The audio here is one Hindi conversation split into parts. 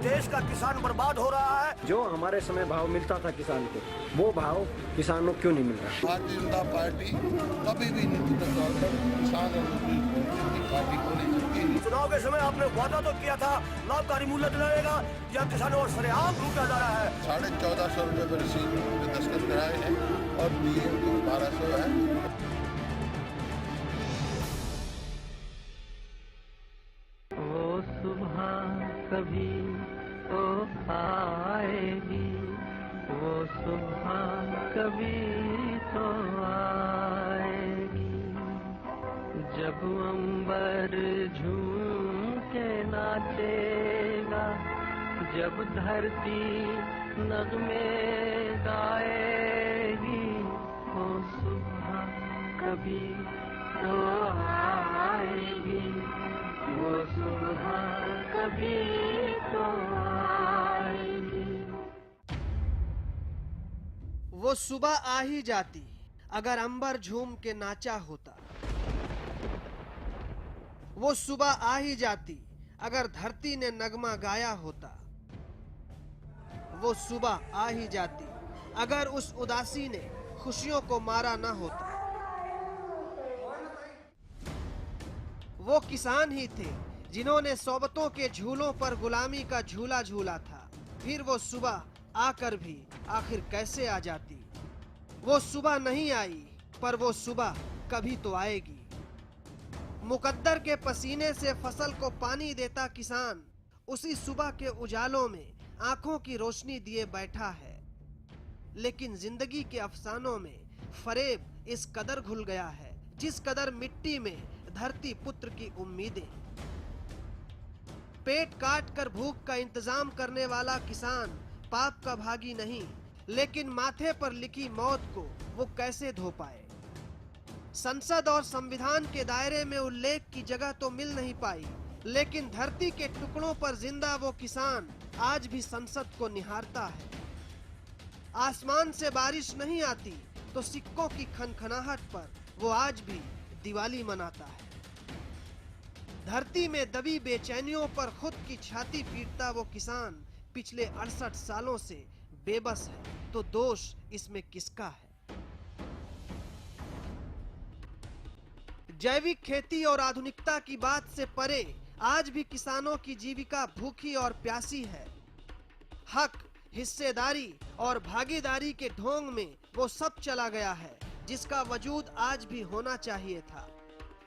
देश का किसान बर्बाद हो रहा है। जो हमारे समय भाव मिलता था किसान को, वो भाव किसानों को क्यों नहीं मिल रहा? भारतीय जनता पार्टी कभी भी नीतिगत तौर पर किसान और मजदूर की पार्टी को नहीं सकती। चुनाव के समय आपने वादा तो किया था लाभकारी मूल्य दिलाएगा, या किसानों और सरेआम लूटा जा रहा है। 1450 रुपए पर रसीद पे दस्तखत कराए हैं और पीएम 1200 है। वो सुबह कभी तो आएगी, वो सुबह कभी तो आएगी, जब अंबर झूम के नाचेगा, जब धरती नगमे गाएगी, वो सुबह कभी तो आएगी, वो सुबह कभी तो आएगी। वो सुबह आ ही जाती अगर अंबर झूम के नाचा होता, वो सुबह आ ही जाती अगर धरती ने नगमा गाया होता, वो सुबह आ ही जाती अगर उस उदासी ने खुशियों को मारा ना होता। वो किसान ही थे जिन्होंने सोबतों के झूलों पर गुलामी का झूला झूला था। फिर वो सुबह आकर भी आखिर कैसे आ जाती? वो सुबह नहीं आई, पर वो सुबह कभी तो आएगी। मुकद्दर के पसीने से फसल को पानी देता किसान उसी सुबह के उजालों में आंखों की रोशनी दिए बैठा है। लेकिन जिंदगी के अफसानों में फरेब इस कदर घुल गया है जिस कदर मिट्टी में धरती पुत्र की उम्मीदें। पेट काट कर भूख का इंतजाम करने वाला किसान पाप का भागी नहीं, लेकिन माथे पर लिखी मौत को वो कैसे धो पाए? संसद और संविधान के दायरे में उल्लेख की जगह तो मिल नहीं पाई, लेकिन धरती के टुकड़ों पर जिंदा वो किसान आज भी संसद को निहारता है। आसमान से बारिश नहीं आती तो सिक्कों की खनखनाहट पर वो आज भी दिवाली मनाता है। धरती में दबी बेचैनियों पर खुद की छाती पीटता वो किसान पिछले 68 सालों से बेबस है, तो दोष इसमें किसका है? जैविक खेती और आधुनिकता की बात से परे आज भी किसानों की जीविका भूखी और प्यासी है। हक, हिस्सेदारी और भागीदारी के ढोंग में वो सब चला गया है जिसका वजूद आज भी होना चाहिए था।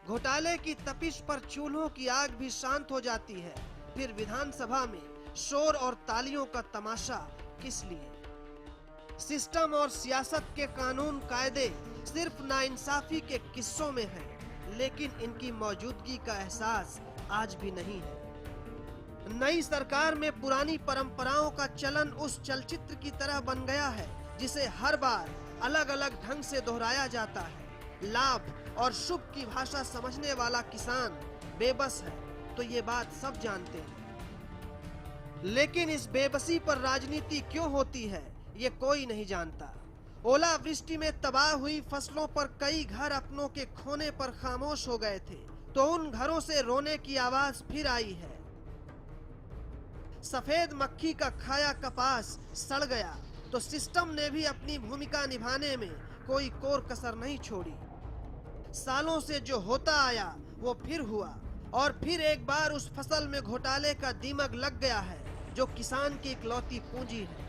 घोटाले की तपिश पर चूल्हों की आग भी शांत हो जाती है, फिर विधानसभा में शोर और तालियों का तमाशा किस लिए? सिस्टम और सियासत के कानून कायदे सिर्फ नाइंसाफी के किस्सों में हैं, लेकिन इनकी मौजूदगी का एहसास आज भी नहीं है। नई सरकार में पुरानी परंपराओं का चलन उस चलचित्र की तरह बन गया है जिसे हर बार अलग अलग ढंग से दोहराया जाता है। लाभ और शुभ की भाषा समझने वाला किसान बेबस है, तो ये बात सब जानते हैं। लेकिन इस बेबसी पर राजनीति क्यों होती है, ये कोई नहीं जानता। ओलावृष्टि में तबाह हुई फसलों पर कई घर अपनों के खोने पर खामोश हो गए थे, तो उन घरों से रोने की आवाज फिर आई है। सफेद मक्खी का खाया कपास सड़ गया, तो सिस्टम ने भी अपनी भूमिका निभाने में कोई कोर कसर नहीं छोड़ी। सालों से जो होता आया वो फिर हुआ, और फिर एक बार उस फसल में घोटाले का दीमक लग गया है जो किसान की इकलौती पूंजी है।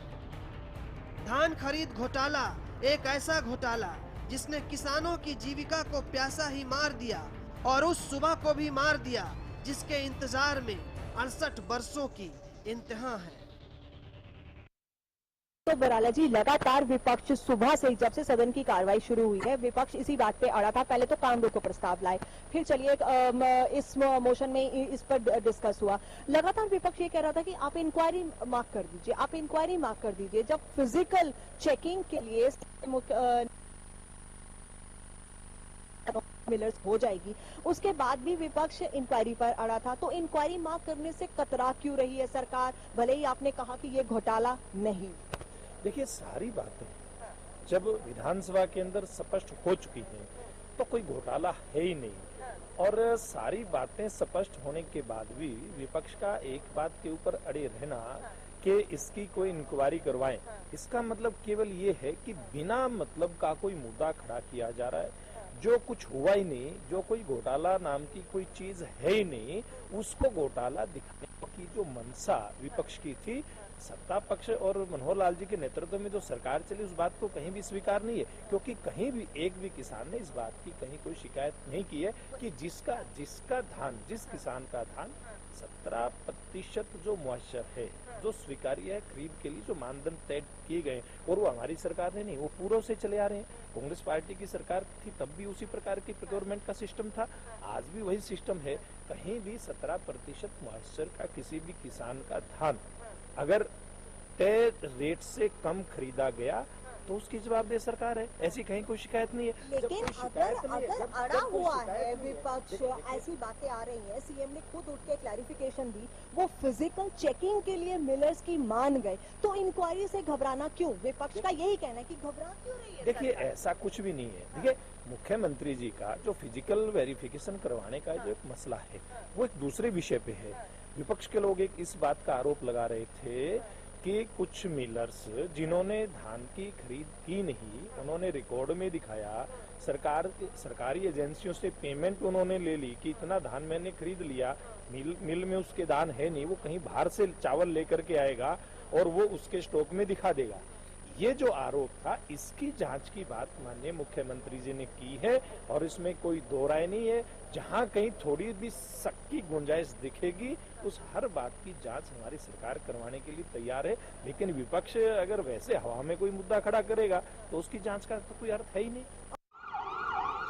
धान खरीद घोटाला एक ऐसा घोटाला जिसने किसानों की जीविका को प्यासा ही मार दिया, और उस सुबह को भी मार दिया जिसके इंतजार में 68 वर्षों की इंतहा है। तो बराला जी, लगातार विपक्ष सुबह से जब से सदन की कार्रवाई शुरू हुई है, विपक्ष इसी बात पे अड़ा था। पहले तो काम रोको प्रस्ताव लाए, फिर चलिए इस मोशन में इस पर डिस्कस हुआ। लगातार विपक्ष ये कह रहा था कि आप इंक्वायरी मार्क कर दीजिए, आप इंक्वायरी मार्क कर दीजिए। जब फिजिकल चेकिंग के लिए मिलर्स हो जाएगी, उसके बाद भी विपक्ष इंक्वायरी पर अड़ा था। तो इंक्वायरी मार्क करने से कतरा क्यों रही है सरकार? भले ही आपने कहा कि ये घोटाला नहीं। देखिए, सारी बातें जब विधानसभा के अंदर स्पष्ट हो चुकी हैं तो कोई घोटाला है ही नहीं। और सारी बातें स्पष्ट होने के बाद भी विपक्ष का एक बात के ऊपर अड़े रहना कि इसकी कोई इंक्वायरी करवाएं, इसका मतलब केवल ये है कि बिना मतलब का कोई मुद्दा खड़ा किया जा रहा है। जो कुछ हुआ ही नहीं, जो कोई घोटाला नाम की कोई चीज है ही नहीं, उसको घोटाला दिखाने की जो मंशा विपक्ष की थी, सत्ता पक्ष और मनोहर लाल जी के नेतृत्व में जो सरकार चली, उस बात को कहीं भी स्वीकार नहीं है। क्योंकि कहीं भी एक भी किसान ने इस बात की कहीं कोई शिकायत नहीं की है कि जिसका धान, जिस किसान का धान 17% जो मुआवजा है, जो स्वीकार्य है खरीद के लिए, जो मानदंड तय किए गए, और वो हमारी सरकार ने नहीं, वो पूर्व से चले आ रहे हैं। कांग्रेस पार्टी की सरकार थी तब भी उसी प्रकार की प्रोक्योरमेंट का सिस्टम था, आज भी वही सिस्टम है। कहीं भी 17% मुआवजा का किसी भी किसान का धान अगर तय रेट से कम खरीदा गया तो उसकी जवाबदेह सरकार है, ऐसी कहीं कोई शिकायत नहीं है। लेकिन अगर अड़ा हुआ है विपक्ष, ऐसी बातें आ रही हैं, सीएम ने खुद उठ के क्लैरिफिकेशन दी, वो फिजिकल चेकिंग के लिए मिलर्स की मान गए, तो इंक्वायरी से घबराना क्यों? विपक्ष का यही कहना है कि घबरा क्यों रही है? देखिए, ऐसा कुछ भी नहीं है। देखिए, मुख्यमंत्री जी का जो फिजिकल वेरिफिकेशन करवाने का जो एक मसला है, वो एक दूसरे विषय पे है। विपक्ष के लोग एक इस बात का आरोप लगा रहे थे कि कुछ मिलर्स जिन्होंने धान की खरीद की नहीं, उन्होंने रिकॉर्ड में दिखाया, सरकारी एजेंसियों से पेमेंट उन्होंने ले ली कि इतना धान मैंने खरीद लिया, मिल में उसके धान है नहीं, वो कहीं बाहर से चावल लेकर के आएगा और वो उसके स्टॉक में दिखा देगा। ये जो आरोप था, इसकी जांच की बात माननीय मुख्यमंत्री जी ने की है और इसमें कोई दो राय नहीं है। जहां कहीं थोड़ी भी शक की गुंजाइश दिखेगी, उस हर बात की जांच हमारी सरकार करवाने के लिए तैयार है। लेकिन विपक्ष अगर वैसे हवा में कोई मुद्दा खड़ा करेगा तो उसकी जांच का तो कोई अर्थ है ही नहीं।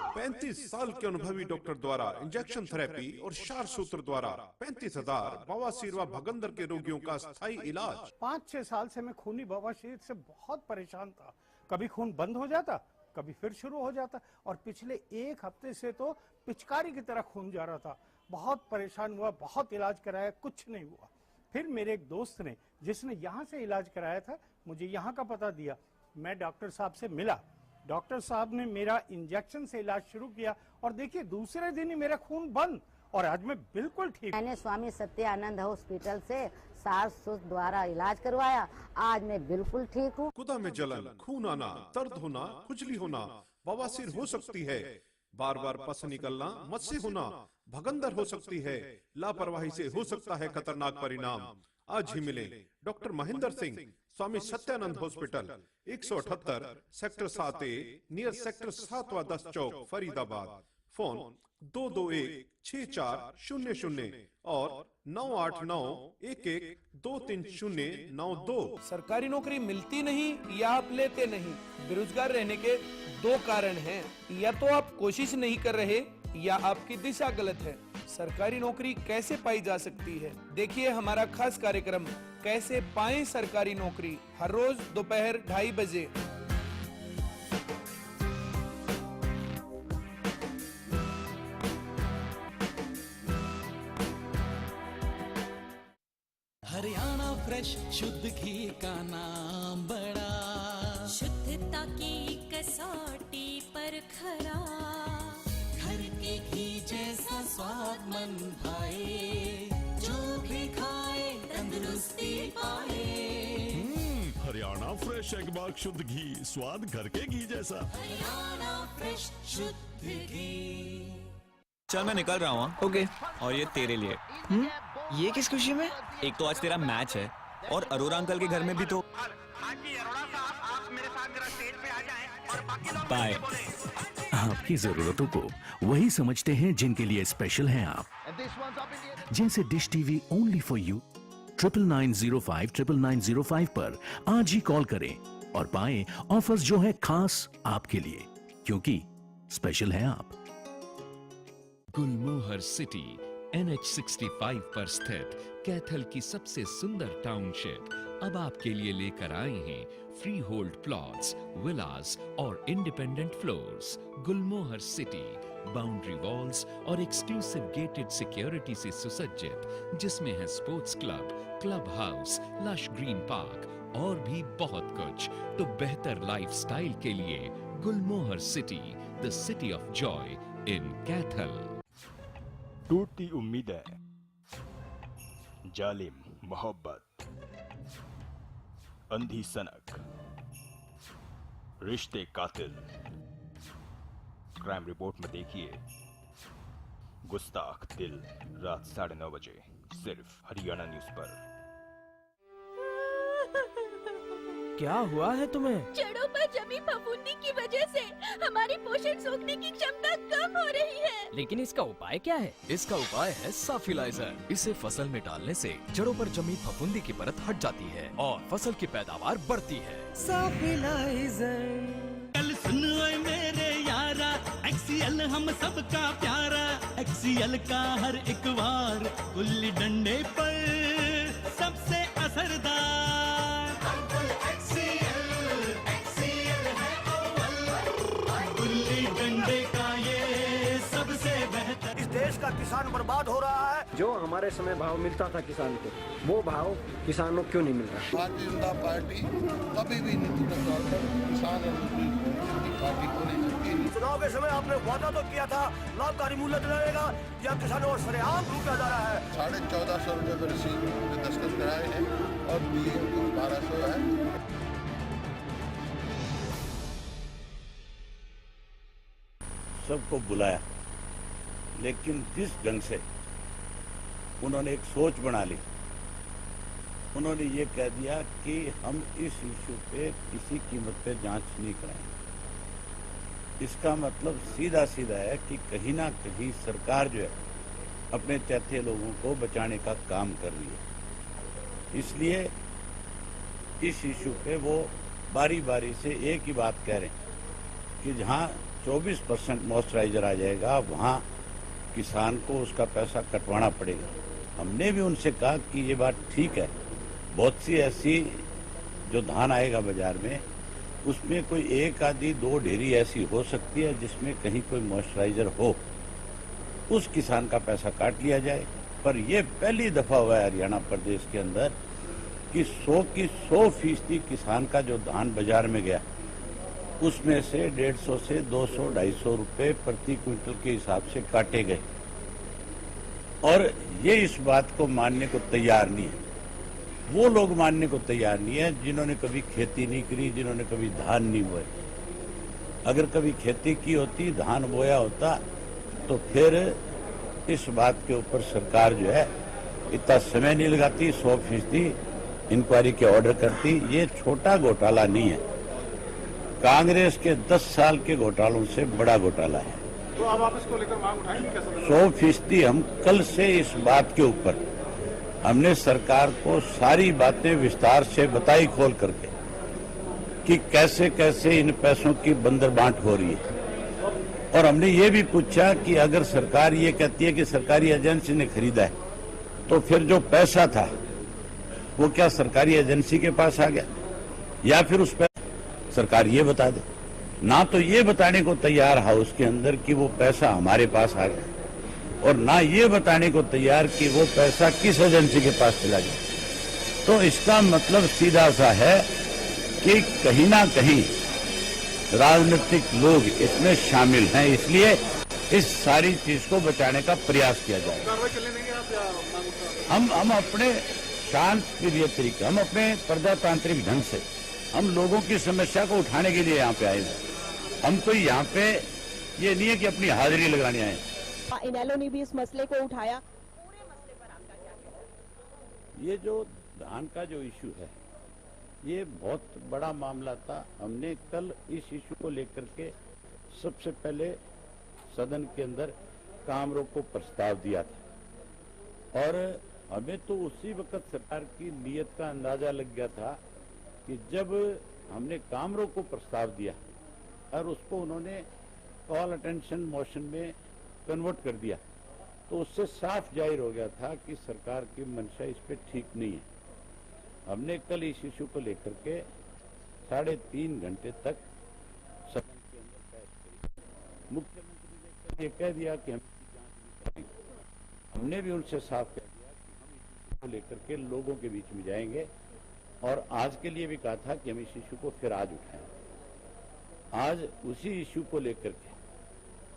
35 साल के अनुभवी डॉक्टर द्वारा इंजेक्शन थेरेपी और क्षार सूत्र द्वारा 35,000 बवासीर व भगंदर के रोगियों का स्थायी इलाज। 5-6 साल से मैं खूनी बवासीर से बहुत परेशान था। कभी खून बंद हो जाता, कभी फिर शुरू हो जाता, और पिछले 1 हफ्ते से तो पिचकारी की तरह खून जा रहा था। बहुत परेशान हुआ, बहुत इलाज कराया, कुछ नहीं हुआ। फिर मेरे एक दोस्त ने, जिसने यहाँ से इलाज कराया था, मुझे यहाँ का पता दिया। मैं डॉक्टर साहब से मिला, डॉक्टर साहब ने मेरा इंजेक्शन से इलाज शुरू किया और देखिए दूसरे दिन ही मेरा खून बंद और आज मैं बिल्कुल ठीक। मैंने स्वामी सत्यानंद हॉस्पिटल से सास द्वारा इलाज करवाया, आज मैं बिल्कुल ठीक हूँ। गुदा में जलन, खून आना, दर्द होना, खुजली होना, बवासीर हो सकती है, बार बार पस निकलना, मस्से होना, भगंदर हो सकती है, लापरवाही से हो सकता है खतरनाक परिणाम। आज ही मिले doctor Mahendra Singh, Swami Satyanand hospital, 178 sector 7A, near sector 7-10 चौक, फरीदाबाद। फोन 221-6400 और 989-11-23092। सरकारी नौकरी मिलती नहीं या आप लेते नहीं। बेरोजगार रहने के 2 कारण हैं, या तो आप कोशिश नहीं कर रहे या आपकी दिशा गलत है। सरकारी नौकरी कैसे पाई जा सकती है, देखिए हमारा खास कार्यक्रम कैसे पाएं सरकारी नौकरी, हर रोज दोपहर 2:30 बजे। हरियाणा फ्रेश शुद्ध घी का नाम बड़ा, शुद्धता की कसौटी पर खरा, घर के घी जैसा स्वाद मन भाए, जो भी खाए तंदुरुस्ती पाए। हरियाणा फ्रेश एगबाग शुद्ध घी, स्वाद घर के घी जैसा। हरियाणा फ्रेश शुद्ध घी। चल मैं निकल रहा हूँ। ओके। और ये तेरे लिए। ये किस खुशी में? एक तो आज तेरा मैच है और अरोरा अंकल के घर में भी तो। बाय। आपकी जरूरतों को वही समझते हैं जिनके लिए स्पेशल हैं आप, जैसे dish TV only for you. 9905 पर आज ही कॉल करें और पाएं ऑफर्स जो है खास आपके लिए, क्योंकि स्पेशल हैं आप। गुलमोहर सिटी NH65 पर स्थित कैथल की सबसे सुंदर टाउनशिप अब आपके लिए लेकर आए हैं फ्री होल्ड प्लॉट्स, विलास और independent floors. Gulmohar city boundary walls और एक्सक्लूसिव गेटेड सिक्योरिटी से सुसज्जित, जिसमें है sports club, club house, lush green park और भी बहुत कुछ। तो बेहतर लाइफस्टाइल के लिए Gulmohar city, the city of joy in Kaithal. टूटती उम्मीदें, जालिम मोहब्बत, अंधी सनक, रिश्ते कातिल। क्राइम रिपोर्ट में देखिए गुस्ताख दिल, रात 9:30 बजे सिर्फ हरियाणा न्यूज पर। क्या हुआ है तुम्हें? जड़ों पर जमी फफूंदी की वजह से हमारी पोषण सोखने की क्षमता कम हो रही है। लेकिन इसका उपाय क्या है? इसका उपाय है साफिलाइजर। इसे फसल में डालने से जड़ों पर जमी फफूंदी की परत हट जाती है और फसल की पैदावार बढ़ती है। साफिलाइजर। कल सुन ओए मेरे यारा, एक्सीएल हम सबका प्यारा। एक्सीएल का हर एक वार गुल्ली डंडे पर सबसे असरदार। इस देश का किसान बर्बाद हो रहा है। जो हमारे समय भाव मिलता था किसान को, वो भाव किसानों को क्यों नहीं मिल रहा? भारतीय जनता पार्टी कभी भी नीतिगत तौर पर किसान और मजदूर की पार्टी को नहीं सकती। चुनाव के समय आपने वादा तो किया था लाभकारी मूल्य दिलाएगा, या किसानों और सरेआम लूटा जा रहा है। 1450 रुपए पर रसीद में दस्तखत कराए हैं और पीएम को 1200 है। सबको बुलाया, लेकिन जिस ढंग से उन्होंने एक सोच बना ली, उन्होंने ये कह दिया कि हम इस इशू पे किसी कीमत पे जांच नहीं कराएंगे। इसका मतलब सीधा सीधा है कि कहीं ना कहीं सरकार जो है अपने चौथे लोगों को बचाने का काम कर रही है। इसलिए इस इशू पे वो बारी बारी से एक ही बात कह रहे हैं कि जहां 24% मॉइस्चराइजर आ जाएगा वहां किसान को उसका पैसा कटवाना पड़ेगा। हमने भी उनसे कहा कि ये बात ठीक है, बहुत सी ऐसी जो धान आएगा बाजार में उसमें कोई एक आधी दो ढेरी ऐसी हो सकती है जिसमें कहीं कोई मॉइस्चराइजर हो, उस किसान का पैसा काट लिया जाए। पर यह पहली दफा हुआ है हरियाणा प्रदेश के अंदर कि 100 की 100% किसान का जो धान बाजार में गया उसमें से 150 से 200-250 रुपए प्रति क्विंटल के हिसाब से काटे गए। और ये इस बात को मानने को तैयार नहीं है। वो लोग मानने को तैयार नहीं है जिन्होंने कभी खेती नहीं करी, जिन्होंने कभी धान नहीं बोए। अगर कभी खेती की होती, धान बोया होता, तो फिर इस बात के ऊपर सरकार जो है इतना समय नहीं लगाती, 100% इंक्वायरी के ऑर्डर करती। ये छोटा घोटाला नहीं है, कांग्रेस के 10 साल के घोटालों से बड़ा घोटाला है। तो अब आप इसको लेकर मांग उठाएंगे कैसे? 100% हम कल से इस बात के ऊपर हमने सरकार को सारी बातें विस्तार से बताई खोल करके कि कैसे कैसे इन पैसों की बंदरबांट हो रही है। और हमने ये भी पूछा कि अगर सरकार ये कहती है कि सरकारी एजेंसी ने खरीदा है, तो फिर जो पैसा था वो क्या सरकारी एजेंसी के पास आ गया, या फिर उस पर सरकार ये बता दे। ना तो ये बताने को तैयार हाउस के अंदर कि वो पैसा हमारे पास आ गया, और ना ये बताने को तैयार कि वो पैसा किस एजेंसी के पास चला गया। तो इसका मतलब सीधा सा है कि कहीं ना कहीं राजनीतिक लोग इसमें शामिल हैं, इसलिए इस सारी चीज को बचाने का प्रयास किया जाए। हम अपने शांत प्रिय तरीके, हम अपने प्रजातांत्रिक ढंग से हम लोगों की समस्या को उठाने के लिए यहाँ पे आए हैं। हम कोई यहाँ पे ये नहीं है कि अपनी हाजिरी लगाने आए। इनेलो ने भी इस मसले को उठाया। ये जो धान का जो इशू है, ये बहुत बड़ा मामला था। हमने कल इस इशू को लेकर के सबसे पहले सदन के अंदर काम रोक को प्रस्ताव दिया था, और हमें तो उसी वक्त सरकार की नीयत का अंदाजा लग गया था कि जब हमने काम रोक को प्रस्ताव दिया और उसको उन्होंने कॉल अटेंशन मोशन में कन्वर्ट कर दिया, तो उससे साफ जाहिर हो गया था कि सरकार की मंशा इस पे ठीक नहीं है। हमने कल इस इशू को लेकर के 3.5 घंटे तक सदन के अंदर बहस करी। मुख्यमंत्री ने कल ये कह दिया कि हम जांच नहीं करेंगे। हमने भी उनसे साफ कह दिया कि हम इस इशू को लेकर के लोगों के बीच में जाएंगे, और आज के लिए भी कहा था कि हम इस इशू को फिर आज उठाएं। आज उसी इशू को लेकर के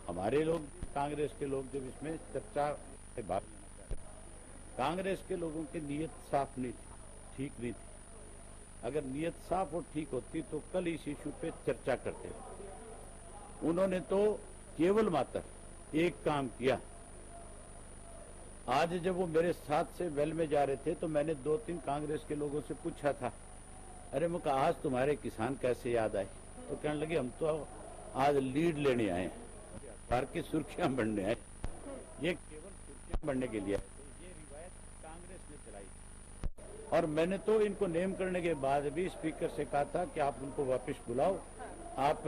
हमारे लोग, कांग्रेस के लोग जब इसमें चर्चा भाग लेना चाहते हैं। कांग्रेस के लोगों की नीयत साफ नहीं थी, ठीक नहीं थी। अगर नीयत साफ और ठीक होती तो कल इस इशू पे चर्चा करते। उन्होंने तो केवल मात्र एक काम किया। आज जब वो मेरे साथ से वेल में जा रहे थे तो मैंने 2-3 कांग्रेस के लोगों से पूछा था, अरे मैं कहा आज तुम्हारे किसान कैसे याद आए? तो कहने लगे हम तो आज लीड लेने आए हैं, अखबार की सुर्खियां बनने आए। ये केवल सुर्खियां बनने के लिए ये रिवायत कांग्रेस ने चलाई। और मैंने तो इनको नेम करने के बाद भी स्पीकर से कहा था कि आप उनको वापस बुलाओ, आप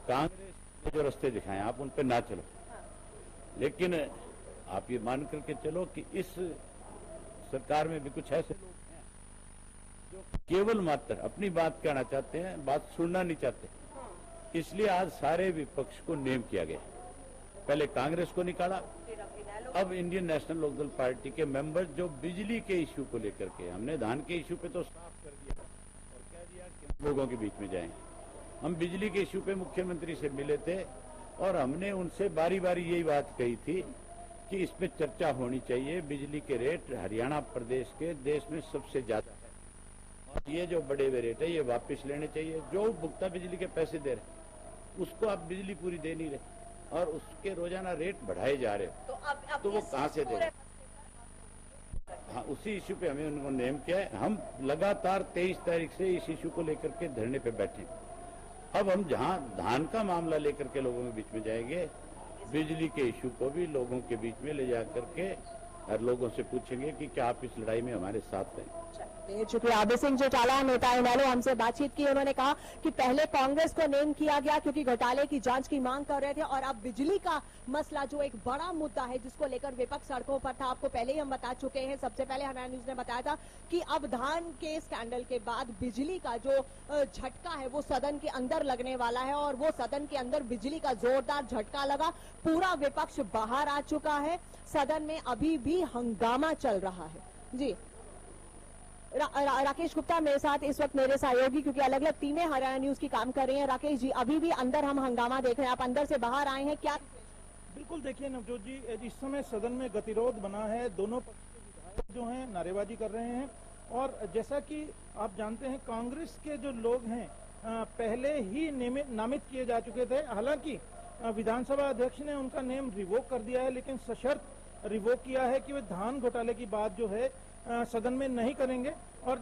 कांग्रेस ने जो रास्ते दिखाए आप उन पर ना चलो। लेकिन आप ये मान करके चलो कि इस सरकार में भी कुछ ऐसे लोग हैं जो केवल मात्र अपनी बात कहना चाहते हैं, बात सुनना नहीं चाहते। इसलिए आज सारे विपक्ष को नेम किया गया। पहले कांग्रेस को निकाला, अब इंडियन नेशनल लोकदल पार्टी के मेंबर जो बिजली के इश्यू को लेकर के, हमने धान के इश्यू पे तो साफ कर दिया और कह दिया कि लोगों के बीच में जाएं। हम बिजली के इश्यू पे मुख्यमंत्री से मिले थे और हमने उनसे बारी बारी यही बात कही थी कि इस पे चर्चा होनी चाहिए। बिजली के रेट हरियाणा प्रदेश के देश में सबसे ज्यादा है और ये जो बढ़े हुए रेट है ये वापस लेने चाहिए। जो उपभोक्ता बिजली के पैसे दे रहे उसको आप बिजली पूरी दे नहीं रहे और उसके रोजाना रेट बढ़ाए जा रहे हो तो वो कहाँ से दे रहे? हाँ, उसी इश्यू पे हमें उनको नेम किया है। हम लगातार 23 तारीख से इस इश्यू को लेकर के धरने पे बैठे। अब हम जहाँ धान का मामला लेकर के लोगों के बीच में जाएंगे, बिजली के इश्यू को भी लोगों के बीच में ले जा करके और लोगों से पूछेंगे कि क्या आप इस लड़ाई में हमारे साथ हैं। चूंकि आबे सिंह चौटाला नेता इनेलो हमसे बातचीत की, उन्होंने कहा कि पहले कांग्रेस को नेम किया गया क्योंकि घोटाले की जांच की मांग कर रहे थे और अब बिजली का मसला जो एक बड़ा मुद्दा है जिसको लेकर विपक्ष सड़कों पर था। आपको पहले ही हम बता चुके हैं, सबसे पहले हमारा न्यूज ने बताया था कि अब धान के स्कैंडल के बाद बिजली का जो झटका है वो सदन के अंदर लगने वाला है और वो सदन के अंदर बिजली का जोरदार झटका लगा। पूरा विपक्ष बाहर आ चुका है, सदन में अभी भी हंगामा चल रहा है। जी राकेश गुप्ता मेरे साथ इस वक्त मेरे सहयोगी, क्योंकि अलग अलग टीमें हरियाणा न्यूज की काम कर रही हैं। राकेश जी, अभी भी अंदर हम हंगामा देख रहे हैं, आप अंदर से बाहर आए हैं, क्या? बिल्कुल, देखिए नवजोत जी, इस समय सदन में गतिरोध बना है। दोनों पक्ष के विधायक जो हैं नारेबाजी कर रहे हैं और जैसा कि आप जानते हैं कांग्रेस के जो लोग हैं पहले ही नामित किए जा चुके थे। हालांकि विधानसभा अध्यक्ष ने उनका नेम रिवोक कर दिया है, लेकिन सशर्त रिवोक किया है कि वे धान घोटाले की बात जो है सदन में नहीं करेंगे। और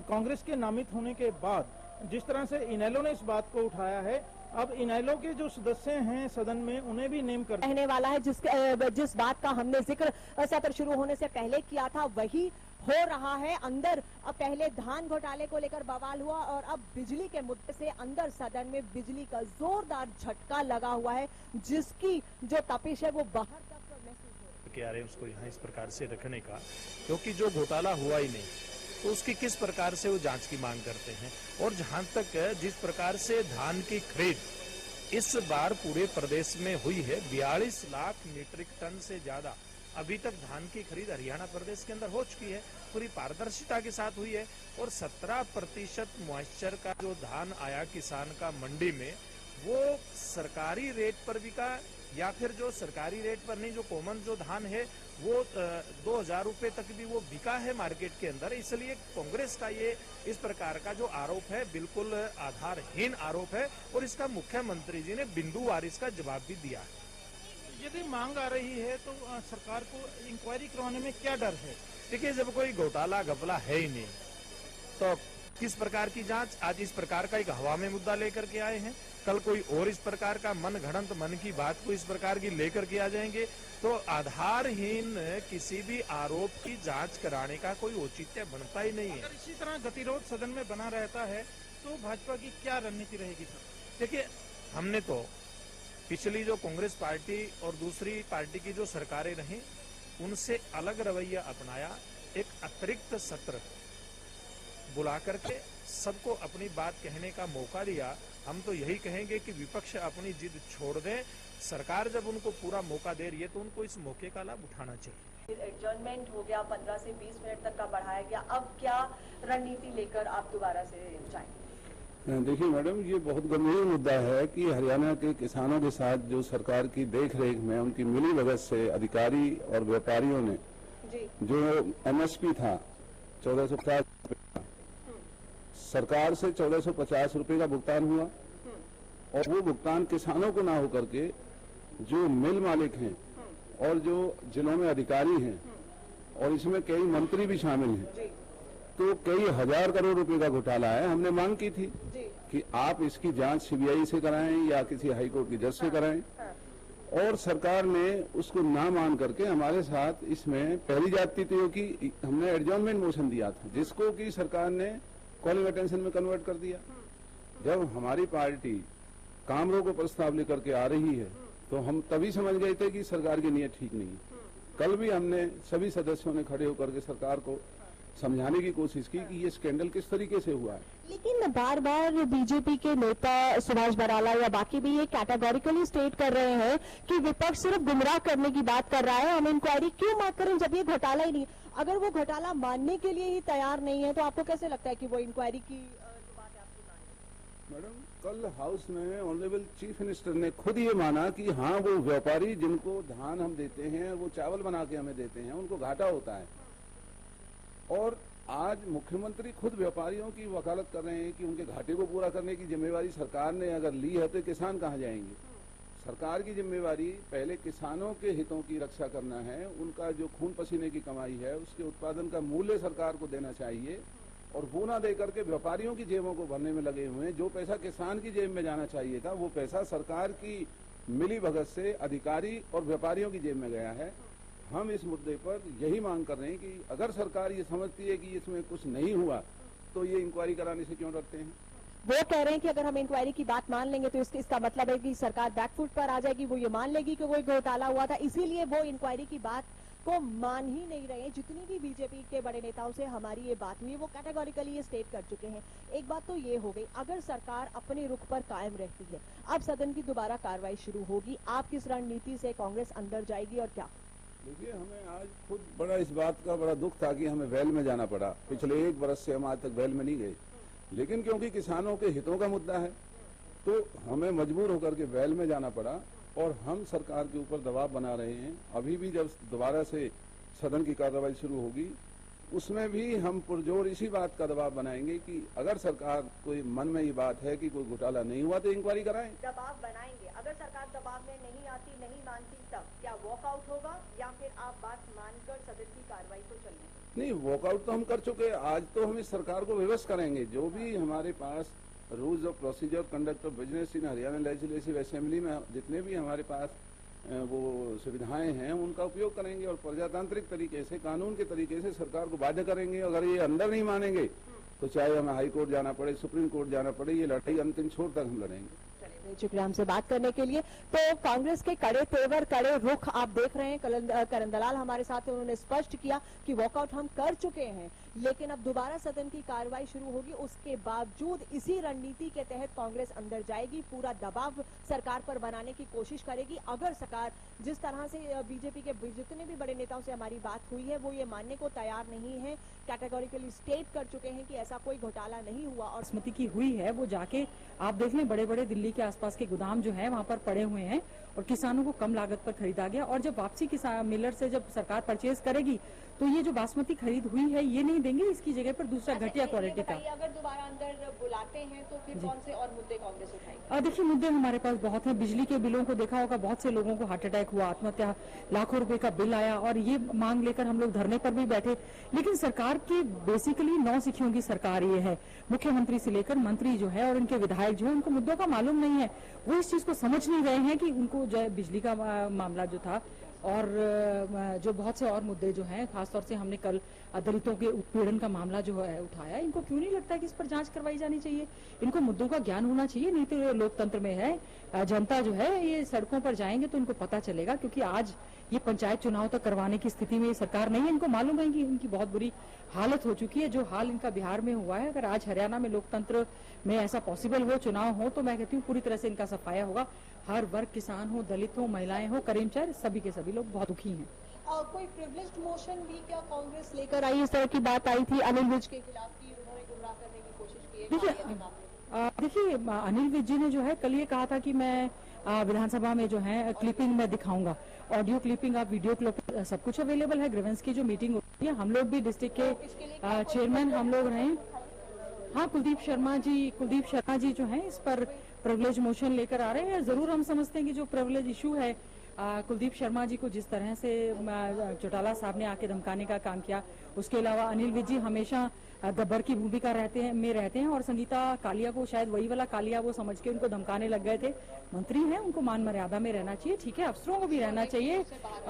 कांग्रेस के नामित होने के बाद जिस तरह से इनेलो ने इस बात को उठाया है, अब इनेलो के जो सदस्य हैं सदन में उन्हें भी नेम कर रहने वाला है। जिस बात का हमने जिक्र सत्र शुरू होने से पहले किया था वही हो रहा है। अंदर अब पहले धान घोटाले को लेकर बवाल हुआ और अब बिजली के मुद्दे से अंदर सदन में बिजली का जोरदार झटका लगा हुआ है, जिसकी जो तपिश है वो बाहर तक के आ रहे हैं उसको यहाँ इस प्रकार से रखने का, क्योंकि जो घोटाला हुआ ही नहीं तो उसकी किस प्रकार से वो जांच की मांग करते हैं। और जहां तक जिस प्रकार से धान की खरीद इस बार पूरे प्रदेश में हुई है, 42 लाख मीट्रिक टन से ज्यादा अभी तक धान की खरीद हरियाणा प्रदेश के अंदर हो चुकी है, पूरी पारदर्शिता के साथ हुई है। और 17% मॉइस्चर का जो धान आया किसान का मंडी में, वो सरकारी रेट पर बिका या फिर जो सरकारी रेट पर नहीं, जो कॉमन जो धान है वो 2000 रुपए तक भी वो बिका है मार्केट के अंदर। इसलिए कांग्रेस का ये इस प्रकार का जो आरोप है बिल्कुल आधारहीन आरोप है और इसका मुख्यमंत्री जी ने बिंदुवार इसका जवाब भी दिया है। यदि मांग आ रही है तो सरकार को इंक्वायरी करवाने में क्या डर है? देखिए, जब कोई घोटाला घपला है ही नहीं तो किस प्रकार की जांच? आज इस प्रकार का एक हवा में मुद्दा लेकर के आए हैं, कल कोई और इस प्रकार का मन घड़ंत मन की बात को इस प्रकार की लेकर के आ जाएंगे, तो आधारहीन किसी भी आरोप की जांच कराने का कोई औचित्य बनता ही नहीं है। अगर इसी तरह गतिरोध सदन में बना रहता है तो भाजपा की क्या रणनीति रहेगी? देखिए, हमने तो पिछली जो कांग्रेस पार्टी और दूसरी पार्टी की जो सरकारें रही उनसे अलग रवैया अपनाया, एक अतिरिक्त सत्र बुला करके सबको अपनी बात कहने का मौका दिया। हम तो यही कहेंगे कि विपक्ष अपनी जिद छोड़ दें, सरकार जब उनको पूरा मौका दे रही है तो उनको इस मौके का लाभ उठाना चाहिए। एडजर्नमेंट हो गया, 15 से 20 मिनट तक का बढ़ाया गया, अब क्या रणनीति लेकर आप दोबारा से जाएंगे? देखिए मैडम, ये बहुत गंभीर मुद्दा है कि हरियाणा के किसानों के साथ जो सरकार की देखरेख में उनकी मिली भगत से अधिकारी और व्यापारियों ने जो एमएसपी था 1450 रुपये, सरकार से 1450 रुपये का भुगतान हुआ और वो भुगतान किसानों को ना होकर के जो मिल मालिक हैं और जो जिलों में अधिकारी हैं और इसमें कई मंत्री भी शामिल हैं, तो कई हजार करोड़ रुपए का घोटाला है। हमने मांग की थी कि आप इसकी जांच सीबीआई से कराएं या किसी हाईकोर्ट की जज से कराएं, और सरकार ने उसको ना मान करके हमारे साथ इसमें पहली ज्यादती की हमने एडजॉर्नमेंट मोशन दिया था, जिसको कि सरकार ने कॉलिंग अटेंशन में कन्वर्ट कर दिया। जब हमारी पार्टी काम रोको प्रस्ताव लेकर के आ रही है तो हम तभी समझ गए थे कि सरकार की नीयत ठीक नहीं है। कल भी हमने सभी सदस्यों ने खड़े होकर के सरकार को समझाने की कोशिश की कि ये स्कैंडल किस तरीके से हुआ है। लेकिन बार बार बीजेपी के नेता सुभाष बराला या बाकी भी ये कैटेगोरिकली स्टेट कर रहे हैं कि विपक्ष सिर्फ गुमराह करने की बात कर रहा है, हम इंक्वायरी क्यों मांग करें जब ये घोटाला ही नहीं। अगर वो घोटाला मानने के लिए ही तैयार नहीं है तो आपको कैसे लगता है कि वो इंक्वायरी की जो बात है आपकी माने? मैडम, कल हाउस में ऑनरेबल चीफ मिनिस्टर ने खुद ये माना कि हाँ, वो व्यापारी जिनको धान हम देते हैं, वो चावल बना के हमें देते हैं, उनको घाटा होता है। और आज मुख्यमंत्री खुद व्यापारियों की वकालत कर रहे हैं कि उनके घाटे को पूरा करने की जिम्मेवारी सरकार ने अगर ली है तो किसान कहाँ जाएंगे। सरकार की जिम्मेवारी पहले किसानों के हितों की रक्षा करना है, उनका जो खून पसीने की कमाई है उसके उत्पादन का मूल्य सरकार को देना चाहिए, और वो ना दे करके व्यापारियों की जेबों को भरने में लगे हुए हैं। जो पैसा किसान की जेब में जाना चाहिए था वो पैसा सरकार की मिली भगत से अधिकारी और व्यापारियों की जेब में गया है। हम इस मुद्दे पर यही मांग कर रहे हैं कि अगर सरकार ये समझती है कि इसमें कुछ नहीं हुआ तो ये इंक्वायरी कराने से क्यों डरते हैं। वो कह रहे हैं कि अगर हम इंक्वायरी की बात मान लेंगे तो इसका मतलब है कि सरकार बैकफुट पर आ जाएगी, वो ये मान लेगी कि वो घोटाला हुआ था, इसीलिए वो इंक्वायरी की बात को मान ही नहीं रहे। जितनी भी बीजेपी के बड़े नेताओं से हमारी ये बात हुई वो कैटेगोरिकली ये स्टेट कर चुके हैं। एक बात तो ये हो गई, अगर सरकार अपने रुख पर कायम रहती है, अब सदन की दोबारा कार्रवाई शुरू होगी, आप किस रणनीति से कांग्रेस अंदर जाएगी और क्या? देखिए, हमें आज खुद बड़ा इस बात का बड़ा दुख था कि हमें वेल में जाना पड़ा। पिछले 1 बरस से हम आज तक वेल में नहीं गए, लेकिन क्योंकि किसानों के हितों का मुद्दा है तो हमें मजबूर होकर के वेल में जाना पड़ा, और हम सरकार के ऊपर दबाव बना रहे हैं। अभी भी जब दोबारा से सदन की कार्रवाई शुरू होगी उसमें भी हम पुरजोर इसी बात का दबाव बनाएंगे कि अगर सरकार कोई मन में ये बात है कि कोई घोटाला नहीं हुआ तो इंक्वायरी कराएं। दबाव बनाएंगे, अगर सरकार दबाव में नहीं आती, नहीं मानती, तब क्या वॉकआउट होगा या फिर आप बात मानकर सदन की कार्रवाई को चलने? नहीं, वॉकआउट तो हम कर चुके। आज तो हम इस सरकार को विवश करेंगे। जो भी हमारे पास rules of procedure conduct of business in Haryana legislative assembly में जितने भी हमारे पास वो सुविधाएं हैं उनका उपयोग करेंगे और प्रजातांत्रिक तरीके से, कानून के तरीके से सरकार को बाध्य करेंगे। अगर ये अंदर नहीं मानेंगे तो चाहे हमें हाई कोर्ट जाना पड़े, सुप्रीम कोर्ट जाना पड़े, ये लड़ाई अंतिम छोर तक हम लड़ेंगे। शुक्रिया हमसे बात करने के लिए। तो कांग्रेस के कड़े तेवर, कड़े रुख आप देख रहे हैं। करण दलाल हमारे साथ हैं, उन्होंने स्पष्ट किया कि वॉकआउट हम कर चुके हैं, लेकिन अब दोबारा सदन की कार्रवाई शुरू होगी। उसके बावजूद इसी रणनीति के तहत कांग्रेस अंदर जाएगी, पूरा दबाव सरकार पर बनाने की कोशिश करेगी। अगर सरकार जिस तरह से बीजेपी के जितने भी बड़े नेताओं से हमारी बात हुई है वो ये मानने को तैयार नहीं है, कैटेगोरिकली स्टेट कर चुके हैं कि ऐसा कोई घोटाला नहीं हुआ। और बासमती की हुई है वो जाके आप देख लें, बड़े बड़े दिल्ली के आसपास के गोदाम जो है वहाँ पर पड़े हुए हैं और किसानों को कम लागत पर खरीदा गया। और जब वापसी किसान मिलर से जब सरकार परचेज करेगी तो ये जो बासमती खरीद हुई है ये नहीं देंगे, इसकी जगह पर दूसरा घटिया क्वालिटी का। अगर दोबारा अंदर बुलाते हैं तो फिर कौन से और मुद्दे कांग्रेस उठाएगी? देखिए, मुद्दे हमारे पास बहुत हैं। बिजली के बिलों को देखा होगा, बहुत से लोगों को हार्ट अटैक हुआ, आत्महत्या, लाखों रुपए का बिल आया, और ये मांग लेकर हम लोग धरने पर भी बैठे। लेकिन सरकार की बेसिकली 9 सिखियों की सरकार ये है। मुख्यमंत्री से लेकर मंत्री जो है और उनके विधायक जो है उनको मुद्दों का मालूम नहीं है। वो इस चीज को समझ नहीं रहे हैं कि उनको जो है बिजली का मामला जो था और जो बहुत से और मुद्दे जो हैं, खासतौर से हमने कल दलितों के उत्पीड़न का मामला जो है उठाया, इनको क्यों नहीं लगता है कि इस पर जांच करवाई जानी चाहिए? इनको मुद्दों का ज्ञान होना चाहिए। नहीं तो लोकतंत्र में है, जनता जो है ये सड़कों पर जाएंगे तो इनको पता चलेगा, क्योंकि आज ये पंचायत चुनाव तक करवाने की स्थिति में ये सरकार नहीं है। इनको मालूम है कि इनकी बहुत बुरी हालत हो चुकी है। जो हाल इनका बिहार में हुआ है, अगर आज हरियाणा में लोकतंत्र में ऐसा पॉसिबल हो, चुनाव हो, तो मैं कहती हूँ पूरी तरह से इनका सफाया होगा। हर वर्ग, किसान हो, दलित हो, महिलाएं हो, कर्मचारी, सभी के सभी लोग बहुत दुखी हैं। कोई प्रिविलेज्ड मोशन भी क्या कांग्रेस लेकर आई? इस तरह की बात आई थी अनिल विज के खिलाफ की उन्होंने गुमराह करने की कोशिश की है। देखिए, अनिल विज जी ने जो है कल ये कहा था कि मैं विधानसभा में जो है क्लिपिंग में दिखाऊंगा, ऑडियो क्लिपिंग, आप वीडियो क्लिपिंग, सब कुछ अवेलेबल है। ग्रीवेंस की जो मीटिंग होती है, हम लोग भी डिस्ट्रिक्ट के चेयरमैन हम लोग रहे। हाँ, कुलदीप शर्मा जी जो है इस पर प्रिविलेज मोशन लेकर आ रहे हैं। जरूर हम समझते हैं कि जो प्रिविलेज इशू है, कुलदीप शर्मा जी को जिस तरह से चौटाला साहब ने आके धमकाने का काम किया, उसके अलावा अनिल विज जी हमेशा गब्बर की भूमिका रहते हैं और संगीता कालिया को शायद वही वाला कालिया वो समझ के उनको धमकाने लग गए थे। मंत्री हैं, उनको मान मर्यादा में रहना चाहिए, ठीक है, अफसरों को भी रहना चाहिए।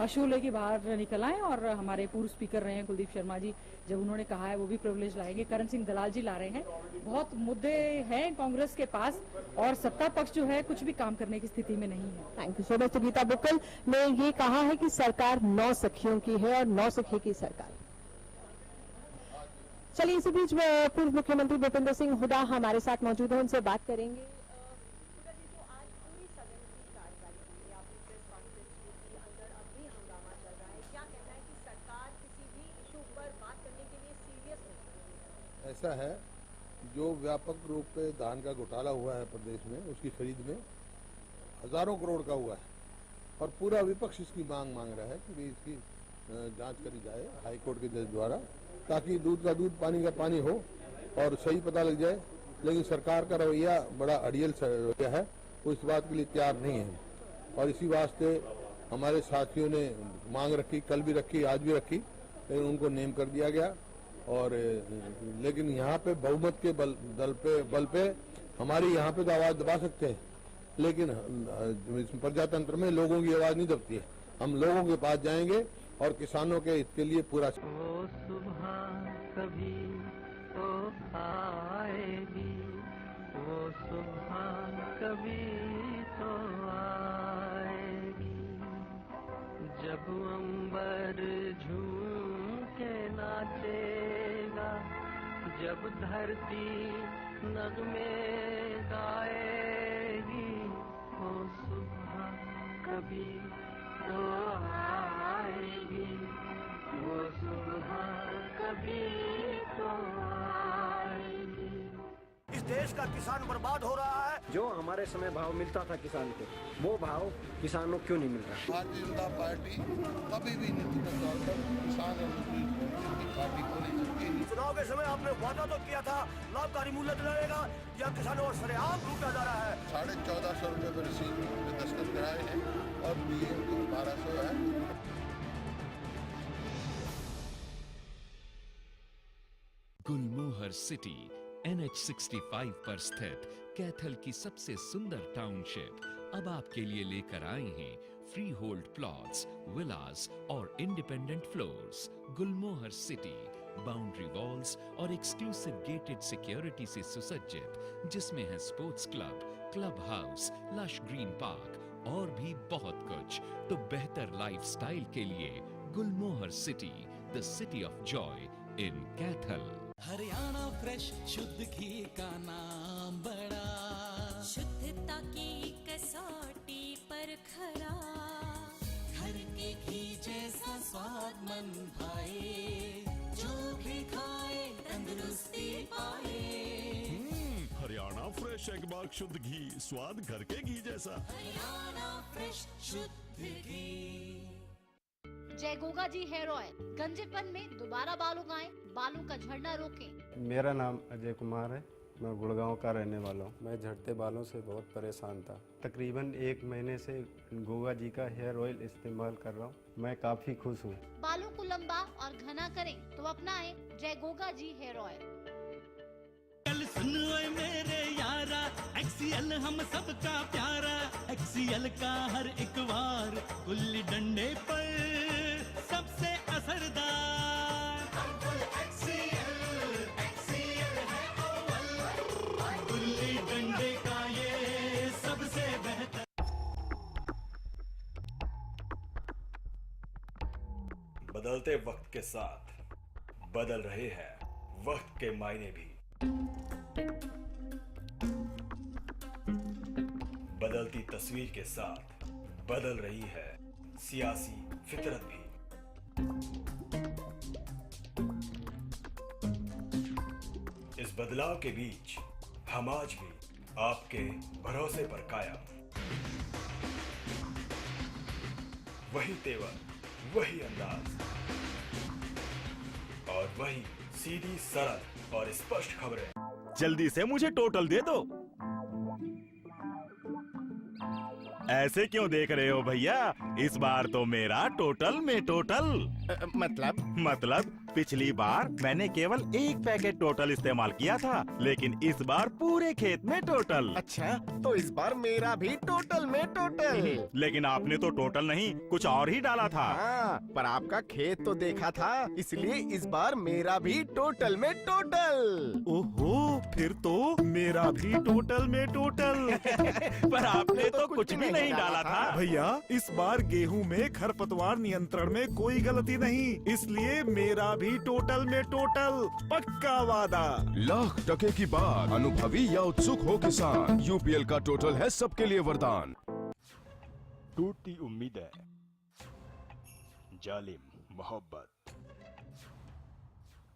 शोले के बाहर निकल आए। और हमारे पूर्व स्पीकर रहे हैं कुलदीप शर्मा जी, जब उन्होंने कहा है वो भी प्रिविलेज लाएंगे। करण सिंह दलाल जी ला रहे हैं। बहुत मुद्दे हैं कांग्रेस के पास और सत्ता पक्ष जो है कुछ भी काम करने की स्थिति में नहीं है। Thank you so much. Geeta Bukkal ने ये कहा है कि सरकार 9 सखियों की है और 9 सखी की सरकार। चलिए, इसी बीच पूर्व मुख्यमंत्री भूपेंद्र सिंह हुड्डा हमारे साथ मौजूद हैं, उनसे बात करेंगे। ऐसा है, जो व्यापक रूप पे धान का घोटाला हुआ है प्रदेश में, उसकी खरीद में हजारों करोड़ का हुआ है और पूरा विपक्ष इसकी मांग रहा है कि इसकी जांच करी जाए हाईकोर्ट के जज द्वारा, ताकि दूध का दूध पानी का पानी हो और सही पता लग जाए। लेकिन सरकार का रवैया बड़ा अड़ियल रवैया है, वो इस बात के लिए तैयार नहीं है और इसी वास्ते हमारे साथियों ने मांग रखी, कल भी रखी, आज भी रखी, लेकिन उनको नेम कर दिया गया। और लेकिन यहाँ पे बहुमत के बल पे हमारी यहाँ पे तो आवाज दबा सकते हैं, लेकिन प्रजातंत्र में लोगों की आवाज नहीं दबती है। हम लोगों के पास जाएंगे और किसानों के हित के लिए पूरा। वो सुबह कभी तो आएगी, वो सुबह कभी तो आएगी, जब अंबर झूम के नाचेगा, जब धरती नगमे गाएगी, वो सुबह कभी तो आएगी, वो सुबह कभी तो आएगी। इस देश का किसान बर्बाद हो रहा है। जो हमारे समय भाव मिलता था किसान को, वो भाव किसानों क्यों नहीं मिल रहा? भारतीय जनता पार्टी कभी भी नीतिगत तौर पर किसान और मजदूर की पार्टी को नहीं सकती। चुनाव के समय आपने वादा तो किया था लाभकारी मूल्य दिलाएगा, या किसानों और सरेआम लूटा जा रहा है। 1450 रुपए पर रसीद में दस्तखत कराए हैं और पीएम को 1200 है। गुलमोहर सिटी NH65 पर स्थित कैथल की सबसे सुंदर टाउनशिप अब आपके लिए लेकर आए हैं फ्री होल्ड प्लॉट्स, विलास और independent floors. Gulmohar city boundary walls और एक्सक्लूसिव गेटेड सिक्योरिटी से सुसज्जित, जिसमें है sports club, club house, lush green park और भी बहुत कुछ। तो बेहतर लाइफस्टाइल के लिए Gulmohar city, the city of joy in Kaithal. Haryana fresh शुद्ध घी का नाम बड़ा, शुद्धता की कसौटी पर खरा, घर के घी जैसा स्वाद मन भाए, जो भी खाए तंदुरुस्ती पाए। हरियाणा फ्रेश एगबाग शुद्ध घी, स्वाद घर के घी जैसा। हरियाणा फ्रेश शुद्ध घी। जय गोगा जी हेयर ऑयल, गंजेपन में दोबारा बाल उगाएं, बालों का झड़ना रोकें। मेरा नाम अजय कुमार है, मैं गुड़गांव का रहने वाला हूँ। मैं झड़ते बालों से बहुत परेशान था। तकरीबन 1 महीने से गोगा जी का हेयर ऑयल इस्तेमाल कर रहा हूँ। मैं काफी खुश हूँ। बालों को लंबा और घना करें तो अपनाएं जय गोगा जी हेयर ऑयल। कल सुन ओए मेरे यारा, एक्सीएल हम सबका प्यारा, एक्सीएल का हर एक वार गुल्ली डंडे पर सबसे असरदार। एक्सीएल है अव्वल, गुल्ली डंडे का ये सबसे बेहतर। बदलते वक्त के साथ बदल रहे हैं वक्त के मायने भी, बदलती तस्वीर के साथ बदल रही है सियासी फितरत भी। इस बदलाव के बीच हम आज भी आपके भरोसे पर कायम। वही तेवर, वही अंदाज और वही सीधी, सरल और स्पष्ट खबरें। जल्दी से मुझे टोटल दे दो। ऐसे क्यों देख रहे हो भैया? इस बार तो मेरा टोटल में टोटल। मतलब पिछली बार मैंने केवल एक पैकेट टोटल इस्तेमाल किया था, लेकिन इस बार पूरे खेत में टोटल। अच्छा, तो इस बार मेरा भी टोटल में टोटल। लेकिन आपने तो टोटल नहीं, कुछ और ही डाला था। हाँ, पर आपका खेत तो देखा था, इसलिए इस बार मेरा भी टोटल में टोटल। ओहो, फिर तो मेरा भी टोटल में टोटल। पर आपने तो कुछ भी नहीं डाला था। भैया, इस बार गेहूं में खरपतवार नियंत्रण में कोई गलती नहीं, इसलिए मेरा भी टोटल में टोटल, पक्का वादा। लाख टके की बात, अनुभवी या उत्सुक हो किसान, यूपीएल का टोटल है सबके लिए वरदान। टूटी उम्मीदें, जालिम मोहब्बत,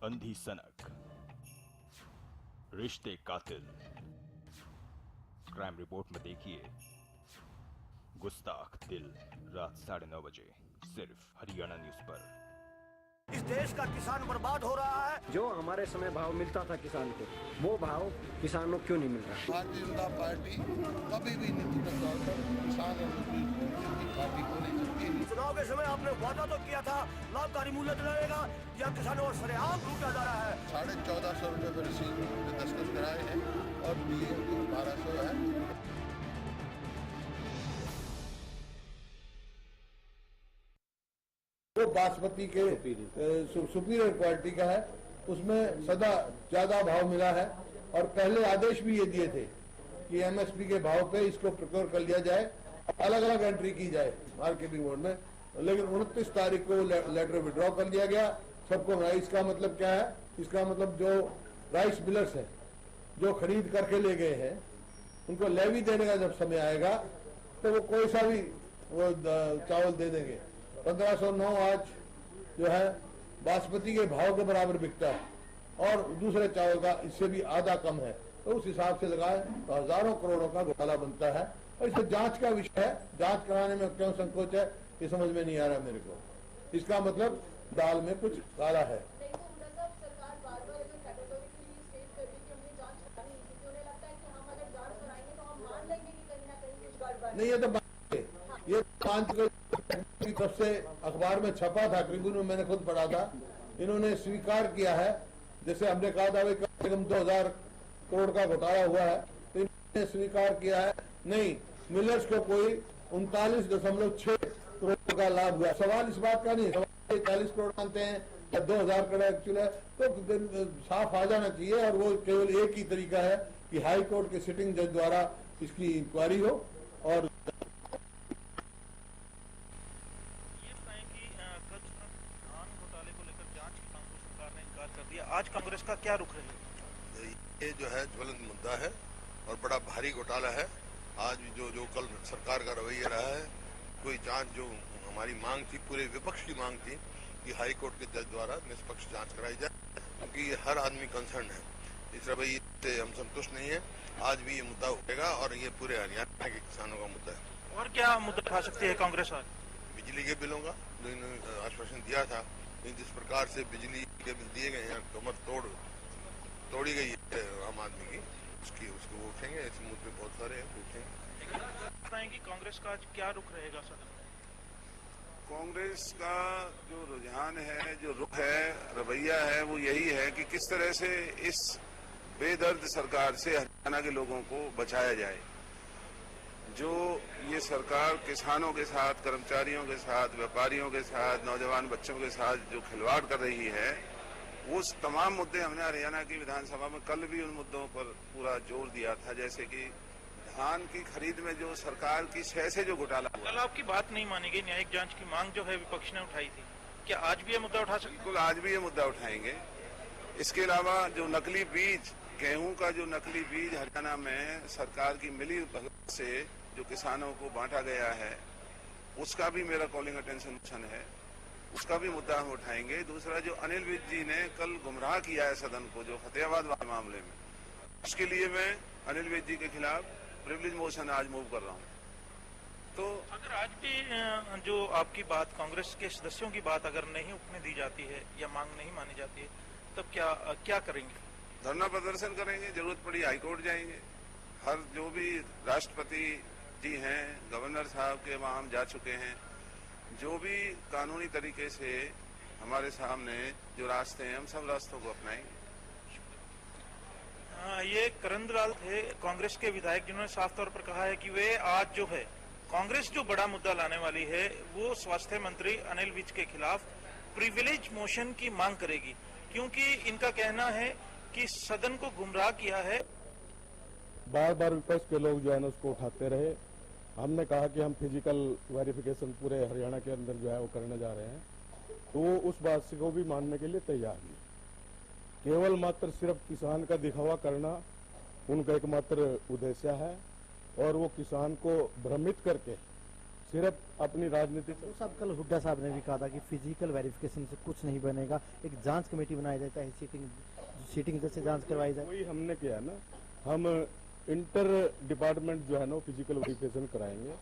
अंधी सनक, रिश्ते कातिल। क्राइम रिपोर्ट में देखिए गुस्ताख दिल, रात 9:30 बजे, सिर्फ हरियाणा न्यूज पर। इस देश का किसान बर्बाद हो रहा है। जो हमारे समय भाव मिलता था किसान को, वो भाव किसानों को क्यों नहीं मिल रहा? भारतीय जनता पार्टी कभी भी नीतिगत तौर पर किसान और मजदूर की पार्टी को नहीं सकती। चुनाव के समय आपने वादा तो किया था लाभकारी मूल्य दिलाएगा, या किसानों और सरेआम लूटा जा रहा है। 1450 रुपए पर रसीद पे दस्तखत कराए हैं और डीएम 1200 है। वो बासमती के सुपीरियर क्वालिटी का है, उसमें सदा ज्यादा भाव मिला है और पहले आदेश भी ये दिए थे कि एमएसपी के भाव पे इसको प्रोक्योर कर लिया जाए, अलग अलग एंट्री की जाए मार्केटिंग बोर्ड में। लेकिन 29 तारीख को लेटर विड्रॉ कर लिया गया सबको। इसका मतलब क्या है? इसका मतलब जो राइस मिलर्स है, जो खरीद करके ले गए हैं, उनको लेवी देने का जब समय आएगा तो वो कोई सा भी वो चावल दे देंगे। 1509 आज जो है बासमती के भाव के बराबर बिकता है और दूसरे चावल का इससे भी आधा कम है, तो उस हिसाब से लगाए तो हजारों करोड़ों का घोटाला बनता है। और इसे जांच का विषय है, जांच कराने में क्यों संकोच है ये समझ में नहीं आ रहा मेरे को। इसका मतलब दाल में कुछ काला है। नहीं, ये तो ये 5 की तरफ से अखबार में छपा था, ट्रिब्यून में मैंने खुद पढ़ा था। इन्होंने स्वीकार किया है, जैसे हमने कहा था भाई कम से कम 2000 करोड़ का घोटाला हुआ है, तो इन्होंने स्वीकार किया है नहीं, मिलर्स को कोई 39.6 करोड़ का लाभ हुआ। सवाल इस बात का नहीं, सवाल 40 करोड़ मानते हैं या 2000 करोड़ एक्चुअल है, तो साफ आ जाना चाहिए। और वो केवल एक ही तरीका है कि हाई कोर्ट के सिटिंग जज द्वारा इसकी इंक्वायरी हो। और आज कांग्रेस का क्या रुख रहेगा? ये जो है ज्वलंत मुद्दा है और बड़ा भारी घोटाला है। आज जो कल सरकार का रवैया रहा है, कोई जांच जो हमारी मांग थी, पूरे विपक्ष की मांग थी कि हाई कोर्ट के जज द्वारा निष्पक्ष जांच कराई जाए, क्योंकि ये हर आदमी कंसर्न है। इस रवैये से हम संतुष्ट नहीं है। आज भी ये मुद्दा उठेगा और ये पूरे हरियाणा के किसानों का मुद्दा है। और क्या मुद्दा उठा सकती है कांग्रेस आज? बिजली के बिलों का जो इन्होंने आश्वासन दिया था, जिस प्रकार से बिजली के बिल दिए गए हैं, कमर तोड़ी गई है आम आदमी की, उसको वो उठेंगे। ऐसे मुद्दे बहुत सारे हैं, उठेंगे। कि कांग्रेस का आज क्या रुख रहेगा सदन में? कांग्रेस का जो रुझान है, जो रुख है, रवैया है, वो यही है कि किस तरह से इस बेदर्द सरकार से हरियाणा के लोगों को बचाया जाए। जो ये सरकार किसानों के साथ, कर्मचारियों के साथ, व्यापारियों के साथ, नौजवान बच्चों के साथ जो खिलवाड़ कर रही है, वो तमाम मुद्दे हमने हरियाणा की विधानसभा में कल भी उन मुद्दों पर पूरा जोर दिया था। जैसे कि धान की खरीद में जो सरकार की शय से जो घोटाला हुआ। कल आपकी बात नहीं मानी गई, न्यायिक जांच की मांग जो है विपक्ष ने उठाई थी, क्या आज भी ये मुद्दा उठा सकते? बिल्कुल, आज भी ये मुद्दा उठाएंगे। इसके अलावा जो नकली बीज, गेहूं का जो नकली बीज हरियाणा में सरकार की मिली भगत से जो किसानों को बांटा गया है, उसका भी मेरा कॉलिंग अटेंशन है, उसका भी मुद्दा हम उठाएंगे। दूसरा, जो अनिल विज जी ने कल गुमराह किया है सदन को, जो फतेहाबाद वाले मामले में, इसके लिए मैं अनिल विज जी के खिलाफ प्रिविलेज मोशन आज मूव कर रहा हूँ। तो अगर आज भी जो आपकी बात, कांग्रेस के सदस्यों की बात अगर नहीं उठने दी जाती है या मांग नहीं मानी जाती है, तब क्या करेंगे? धरना प्रदर्शन करेंगे, जरूरत पड़ी हाईकोर्ट जाएंगे। हर जो भी राष्ट्रपति जी हैं, गवर्नर साहब के वहां हम जा चुके हैं। जो भी कानूनी तरीके से हमारे सामने जो रास्ते हैं, हम सब रास्तों को अपनाएंगे। ये करंदलाल थे, कांग्रेस के विधायक, जिन्होंने साफ तौर पर कहा है कि वे आज जो है कांग्रेस जो बड़ा मुद्दा लाने वाली है वो स्वास्थ्य मंत्री अनिल विज के खिलाफ प्रिविलेज मोशन की मांग करेगी, क्योंकि इनका कहना है कि सदन को गुमराह किया है। बार बार विपक्ष के लोग जो है ना उसको उठाते रहे। हमने कहा कि हम फिजिकल वेरिफिकेशन पूरे हरियाणा के अंदर जो है वो करने जा रहे हैं, तो वो उस बात को भी मानने के लिए तैयार नहीं। केवल मात्र सिर्फ किसान का दिखावा करना उनका एकमात्र उद्देश्य है, और वो किसान को भ्रमित करके सिर्फ अपनी राजनीति। साहब, कल हुड्डा साहब ने भी कहा था कि फिजिकल वेरिफिकेशन से कुछ नहीं बनेगा, एक जांच कमेटी बनाई जाए, चाहे सीटिंग जैसे जांच करवाई जाए। वही हमने किया ना, हम इंटर डिपार्टमेंट जो है ना फिजिकल वेरिफिकेशन कराएंगे।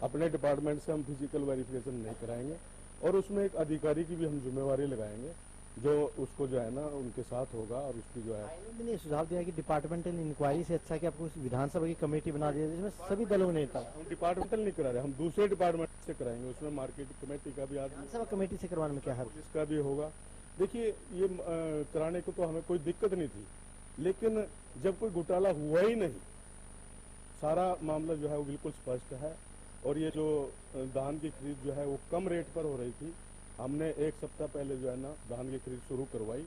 अपने डिपार्टमेंट से हम फिजिकल वेरिफिकेशन नहीं कराएंगे, और उसमें एक अधिकारी की भी हम जिम्मेवारी लगाएंगे जो उसको जो है ना उनके साथ होगा, और उसकी जो है। मैंने सुझाव दिया कि डिपार्टमेंटल इंक्वायरी से अच्छा कि आपको विधानसभा की कमेटी बना दी जिसमें सभी दलों ने था। हम डिपार्टमेंटल नहीं करा रहे, हम दूसरे डिपार्टमेंट से कराएंगे। उसमें मार्केट कमेटी का भी विधानसभा कमेटी से करवाने में क्या है, इसका भी होगा। देखिए, ये कराने को तो हमें कोई दिक्कत नहीं थी, लेकिन जब कोई घोटाला हुआ ही नहीं, सारा मामला जो है वो बिल्कुल स्पष्ट है। और ये जो धान की खरीद जो है वो कम रेट पर हो रही थी, हमने एक सप्ताह पहले जो है ना धान की खरीद शुरू करवाई।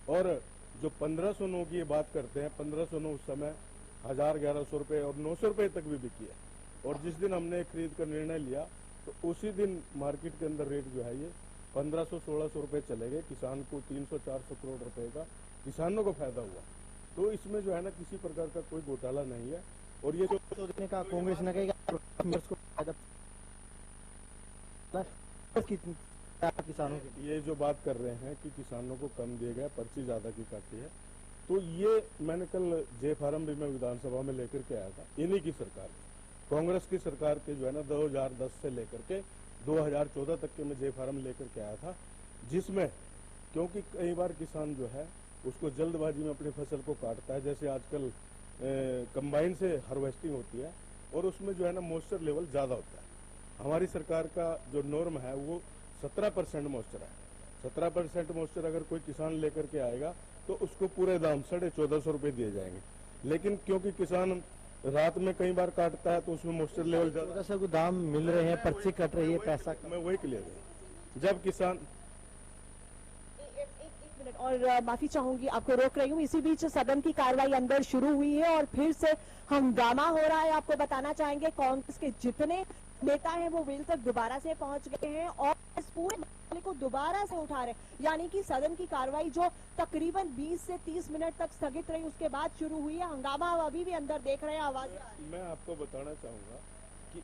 और जो 1509 की ये बात करते हैं, 1509 उस समय 1000-1100 रुपए और 900 रुपए तक भी बिकी है। और जिस दिन हमने खरीद का निर्णय लिया तो उसी दिन मार्केट के अंदर रेट जो है ये 1500-1600 रुपए चले गए। किसान को 300-400 करोड़ रुपए का किसानों को फायदा हुआ। तो इसमें जो है ना किसी प्रकार का कोई घोटाला नहीं है। और ये जो कांग्रेस ने कहा किसानों की, ये जो बात कर रहे हैं कि किसानों को कम दिए गए, पर्ची ज्यादा की काटी है, तो ये मैंने कल जे फार्म भी मैं विधानसभा में लेकर के आया था। इन्हीं की सरकार, कांग्रेस की सरकार के जो है ना 2010 से लेकर के 2014 तक के मैं जे फार्म लेकर के आया था, जिसमें क्योंकि कई बार किसान जो है उसको जल्दबाजी में अपनी फसल को काटता है। जैसे आजकल कंबाइन से हार्वेस्टिंग होती है और उसमें जो है ना मॉइस्चर लेवल ज्यादा होता है। हमारी सरकार का जो नॉर्म है वो 17% मॉइस्चर है। 17% मॉइस्चर अगर कोई किसान लेकर के आएगा तो उसको पूरे दाम 1450 रुपए दिए जाएंगे। लेकिन क्योंकि किसान रात में कई बार काटता है तो उसमें मॉइस्चर लेवल ज्यादा, को दाम मिल रहे हैं, पर्ची कट रही है, पैसा मैं वही क्लियर है। जब किसान और माफी चाहूंगी, आपको रोक रही हूँ। इसी बीच सदन की कार्रवाई अंदर शुरू हुई है और फिर से हंगामा हो रहा है। आपको बताना चाहेंगे कांग्रेस के जितने नेता हैं वो वेल तक दोबारा से पहुंच गए हैं और इस पूरे मामले को दोबारा से उठा रहे हैं। यानी कि सदन की कार्रवाई जो तकरीबन 20 से 30 मिनट तक स्थगित रही उसके बाद शुरू हुई है। हंगामा अभी भी अंदर देख रहे हैं, आवाज। मैं आपको बताना चाहूंगा कि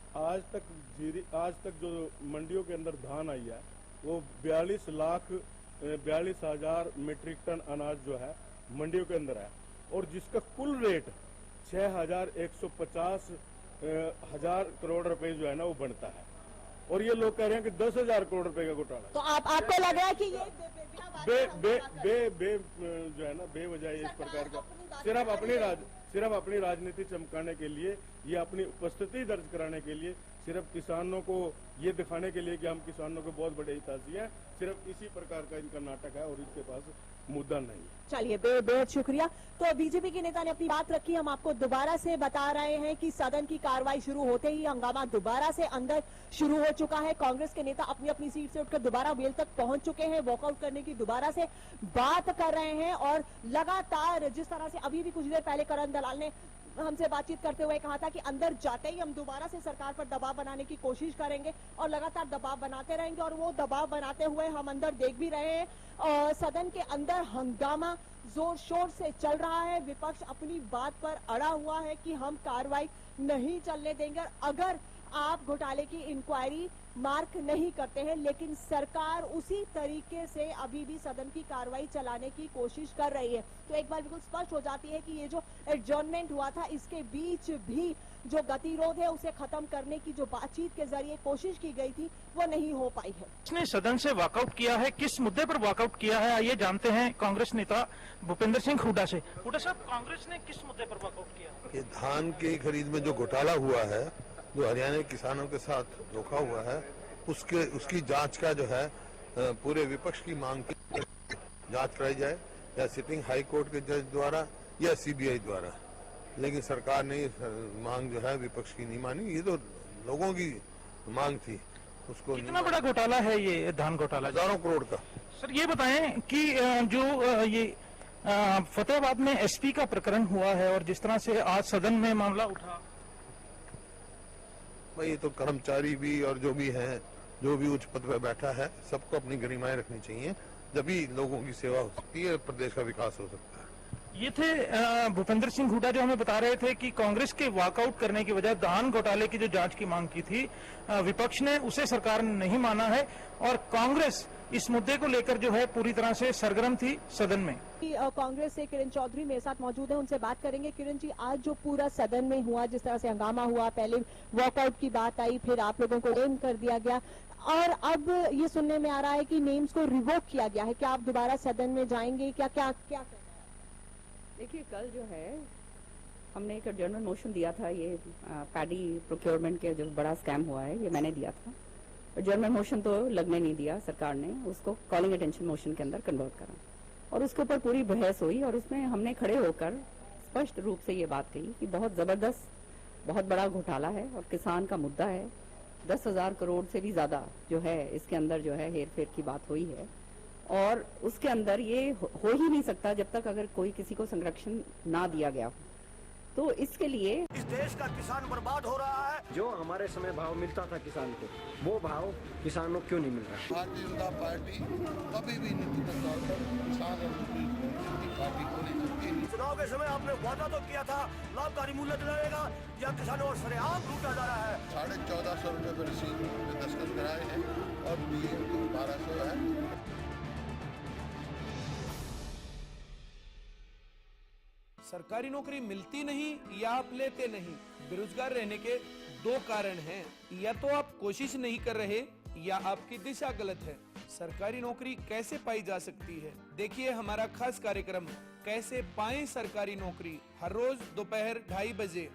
आज तक जो मंडियों के अंदर धान आई है वो 42,42,000 मीट्रिक टन अनाज जो है मंडियों के अंदर है, और जिसका कुल रेट 6,150 करोड़ रुपए जो है ना वो बनता है। और ये लोग कह रहे हैं कि 10,000 करोड़ रुपए का घोटाला। तो आपको लग रहा है कि ये जो है ना बेवजह इस प्रकार का सिर्फ अपनी राजनीति चमकाने के लिए, ये अपनी उपस्थिति दर्ज कराने के लिए, सिर्फ किसानों को ये दिखाने के लिए कि हम किसानों के बहुत बड़े हितैषी हैं, सिर्फ इसी प्रकार का इनका नाटक है और इनके पास मुद्दा नहीं। चलिए, बेहद शुक्रिया। तो बीजेपी के नेता ने अपनी बात रखी। हम आपको दोबारा से बता रहे हैं कि सदन की कार्रवाई शुरू होते ही हंगामा दोबारा से अंदर शुरू हो चुका है। कांग्रेस के नेता अपनी अपनी सीट से उठकर दोबारा वेल तक पहुंच चुके हैं, वॉकआउट करने की दोबारा से बात कर रहे हैं। और लगातार जिस तरह से अभी भी कुछ देर पहले करण दलाल ने हमसे बातचीत करते हुए कहा था कि अंदर जाते ही हम दोबारा से सरकार पर दबाव बनाने की कोशिश करेंगे और लगातार दबाव बनाते रहेंगे, और वो दबाव बनाते हुए हम अंदर देख भी रहे हैं। सदन के अंदर हंगामा जोर शोर से चल रहा है। विपक्ष अपनी बात पर अड़ा हुआ है कि हम कार्रवाई नहीं चलने देंगे। अगर आप घोटाले की इंक्वायरी मार्क नहीं करते हैं, लेकिन सरकार उसी तरीके से अभी भी सदन की कार्रवाई चलाने की कोशिश कर रही है। तो एक बार बिल्कुल स्पष्ट हो जाती है कि ये जो एडजॉर्नमेंट हुआ था, इसके बीच भी जो गतिरोध है उसे खत्म करने की जो बातचीत के जरिए कोशिश की गई थी वो नहीं हो पाई है। इसने सदन से वॉकआउट किया है, किस मुद्दे पर वॉकआउट किया है, आइए जानते हैं कांग्रेस नेता भूपेंद्र सिंह हुड्डा से। हुड्डा साहब, कांग्रेस ने किस मुद्दे पर वॉकआउट किया? ये धान की खरीद में जो घोटाला हुआ है, जो हरियाणा के किसानों के साथ धोखा हुआ है, उसकी जांच का जो है पूरे विपक्ष की मांग की जांच कराई जाए, या सिटिंग हाई कोर्ट के जज द्वारा या सीबीआई द्वारा। लेकिन सरकार ने मांग जो है विपक्ष की नहीं मानी। ये तो लोगों की मांग थी, उसको कितना बड़ा घोटाला है ये धान घोटाला? हजारों करोड़ का। सर ये बताएं कि जो ये फतेहाबाद में एसपी का प्रकरण हुआ है और जिस तरह से आज सदन में मामला उठा, भाई ये तो कर्मचारी भी और जो भी है, जो भी उच्च पद पर बैठा है, सबको अपनी गरिमाएं रखनी चाहिए, जभी लोगों की सेवा हो सकती है, प्रदेश का विकास हो सकता है। ये थे भूपेंद्र सिंह हुड्डा जो हमें बता रहे थे कि कांग्रेस के वॉकआउट करने की वजह धान घोटाले की जो जांच की मांग की थी, विपक्ष ने उसे सरकार ने नहीं माना है और कांग्रेस इस मुद्दे को लेकर जो है पूरी तरह से सरगर्म थी सदन में। कांग्रेस से किरण चौधरी मेरे साथ मौजूद है, उनसे बात करेंगे। किरण जी, आज जो पूरा सदन में हुआ, जिस तरह से हंगामा हुआ, पहले वॉकआउट की बात आई, फिर आप लोगों को नेम कर दिया गया और अब ये सुनने में आ रहा है कि नेम्स को रिवोक किया गया है। क्या आप दोबारा सदन में जाएंगे? क्या क्या क्या? देखिए, कल जो है हमने एक एडजर्नल मोशन दिया था, ये पैडी प्रोक्योरमेंट के जो बड़ा स्कैम हुआ है ये मैंने दिया था। एडजर्नल मोशन तो लगने नहीं दिया सरकार ने, उसको कॉलिंग अटेंशन मोशन के अंदर कन्वर्ट करा और उसके ऊपर पूरी बहस हुई और उसमें हमने खड़े होकर स्पष्ट रूप से ये बात कही कि बहुत जबरदस्त, बहुत बड़ा घोटाला है और किसान का मुद्दा है। 10,000 करोड़ से भी ज्यादा जो है इसके अंदर जो है हेर फेर की बात हुई है और उसके अंदर ये हो ही नहीं सकता जब तक अगर कोई किसी को संरक्षण ना दिया गया हो। तो इसके लिए इस देश का किसान बर्बाद हो रहा है। जो हमारे समय भाव मिलता था किसान को, वो भाव किसानों क्यों नहीं मिल रहा? भारतीय जनता पार्टी कभी भी नीतिगत तौर पर किसान और मजदूर पार्टी को नहीं सकती। चुनाव के समय आपने वादा तो किया था लाभकारी मूल्य दिलाएगा, या किसानों और सरेआम लूटा जा रहा है। 1450 रुपए पर रसीद में दस्तखत कराए हैं और पीएम 1200 है। सरकारी नौकरी मिलती नहीं या आप लेते नहीं, बेरोजगार रहने के दो कारण हैं। या तो आप कोशिश नहीं कर रहे या आपकी दिशा गलत है। सरकारी नौकरी कैसे पाई जा सकती है, देखिए हमारा खास कार्यक्रम कैसे पाएं सरकारी नौकरी, हर रोज दोपहर 2:30 बजे।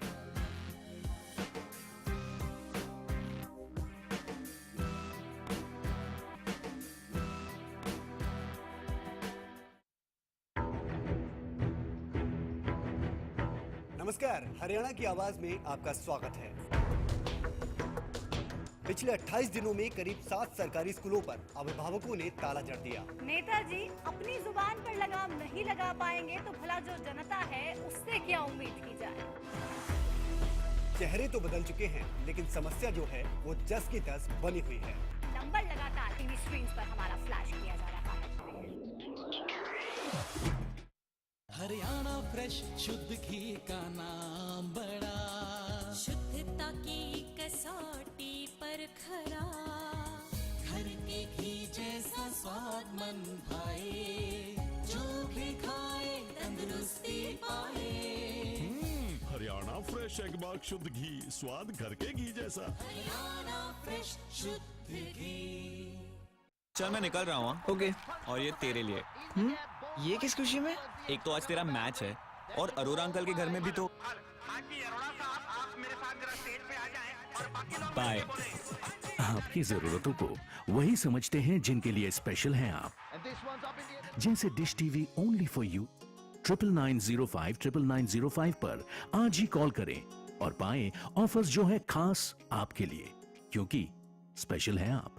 नमस्कार, हरियाणा की आवाज में आपका स्वागत है। पिछले 28 दिनों में करीब 7 सरकारी स्कूलों पर अभिभावकों ने ताला जड़ दिया। नेताजी, अपनी जुबान पर लगाम नहीं लगा पाएंगे तो भला जो जनता है उससे क्या उम्मीद की जाए। चेहरे तो बदल चुके हैं लेकिन समस्या जो है वो जस की तस बनी हुई है। नंबर लगातार टीवी स्क्रीन पर हमारा फ्लैश किया जा रहा है। हरियाणा फ्रेश शुद्ध घी का नाम बड़ा, शुद्धता की कसौटी पर खरा, घर के घी जैसा स्वाद मन भाए, जो भी खाए तंदुरुस्ती पाए। हरियाणा फ्रेश एगबाग शुद्ध घी, स्वाद घर के घी जैसा। हरियाणा फ्रेश शुद्ध घी। चल मैं निकल रहा हूँ। ओके। और ये तेरे लिए। ये किस खुशी में? एक तो आज तेरा मैच है और अरोरा अंकल के घर में भी तो। बाय। आपकी जरूरतों को वही समझते हैं जिनके लिए स्पेशल हैं आप, जिनसे dish TV only for you 9905 9905 पर आज ही कॉल करें और पाएं ऑफर्स जो है खास आपके लिए, क्योंकि स्पेशल हैं आप।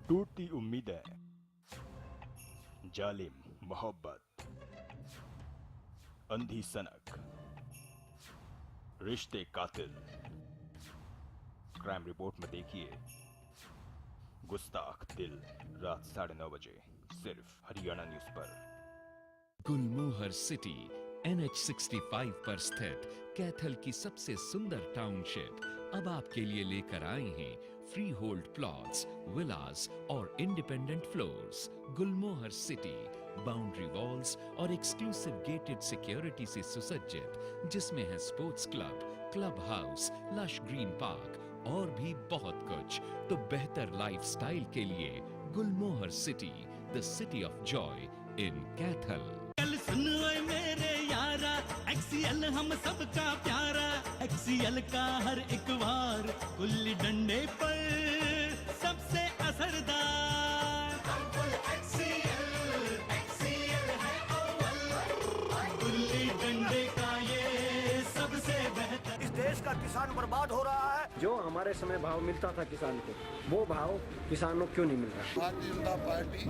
टूटती उम्मीदें, जालिम मोहब्बत, अंधी सनक, रिश्ते कातिल। क्राइम रिपोर्ट में देखिए गुस्ताख दिल, रात 9:30 बजे सिर्फ हरियाणा न्यूज पर। गुलमोहर सिटी NH65 पर स्थित कैथल की सबसे सुंदर टाउनशिप अब आपके लिए लेकर आए हैं फ्री होल्ड प्लॉट्स, विलास और independent floors. Gulmohar city boundary walls और एक्सक्लूसिव गेटेड सिक्योरिटी से सुसज्जित, जिसमें है sports club, club house, lush green park और भी बहुत कुछ। तो बेहतर लाइफस्टाइल के लिए Gulmohar city, the city of joy in Kaithal. कल सुन ओए मेरे यारा, एक्सीएल हम सबका प्यारा। एक्सीएल का हर एक वार गुल्ली डंडे पर सबसे असरदार। एक्सीएल है अव्वल, गुल्ली डंडे का ये सबसे बेहतर। इस देश का किसान बर्बाद हो रहा है। जो हमारे समय भाव मिलता था किसान को, वो भाव किसानों को क्यों नहीं मिल रहा? भारतीय जनता पार्टी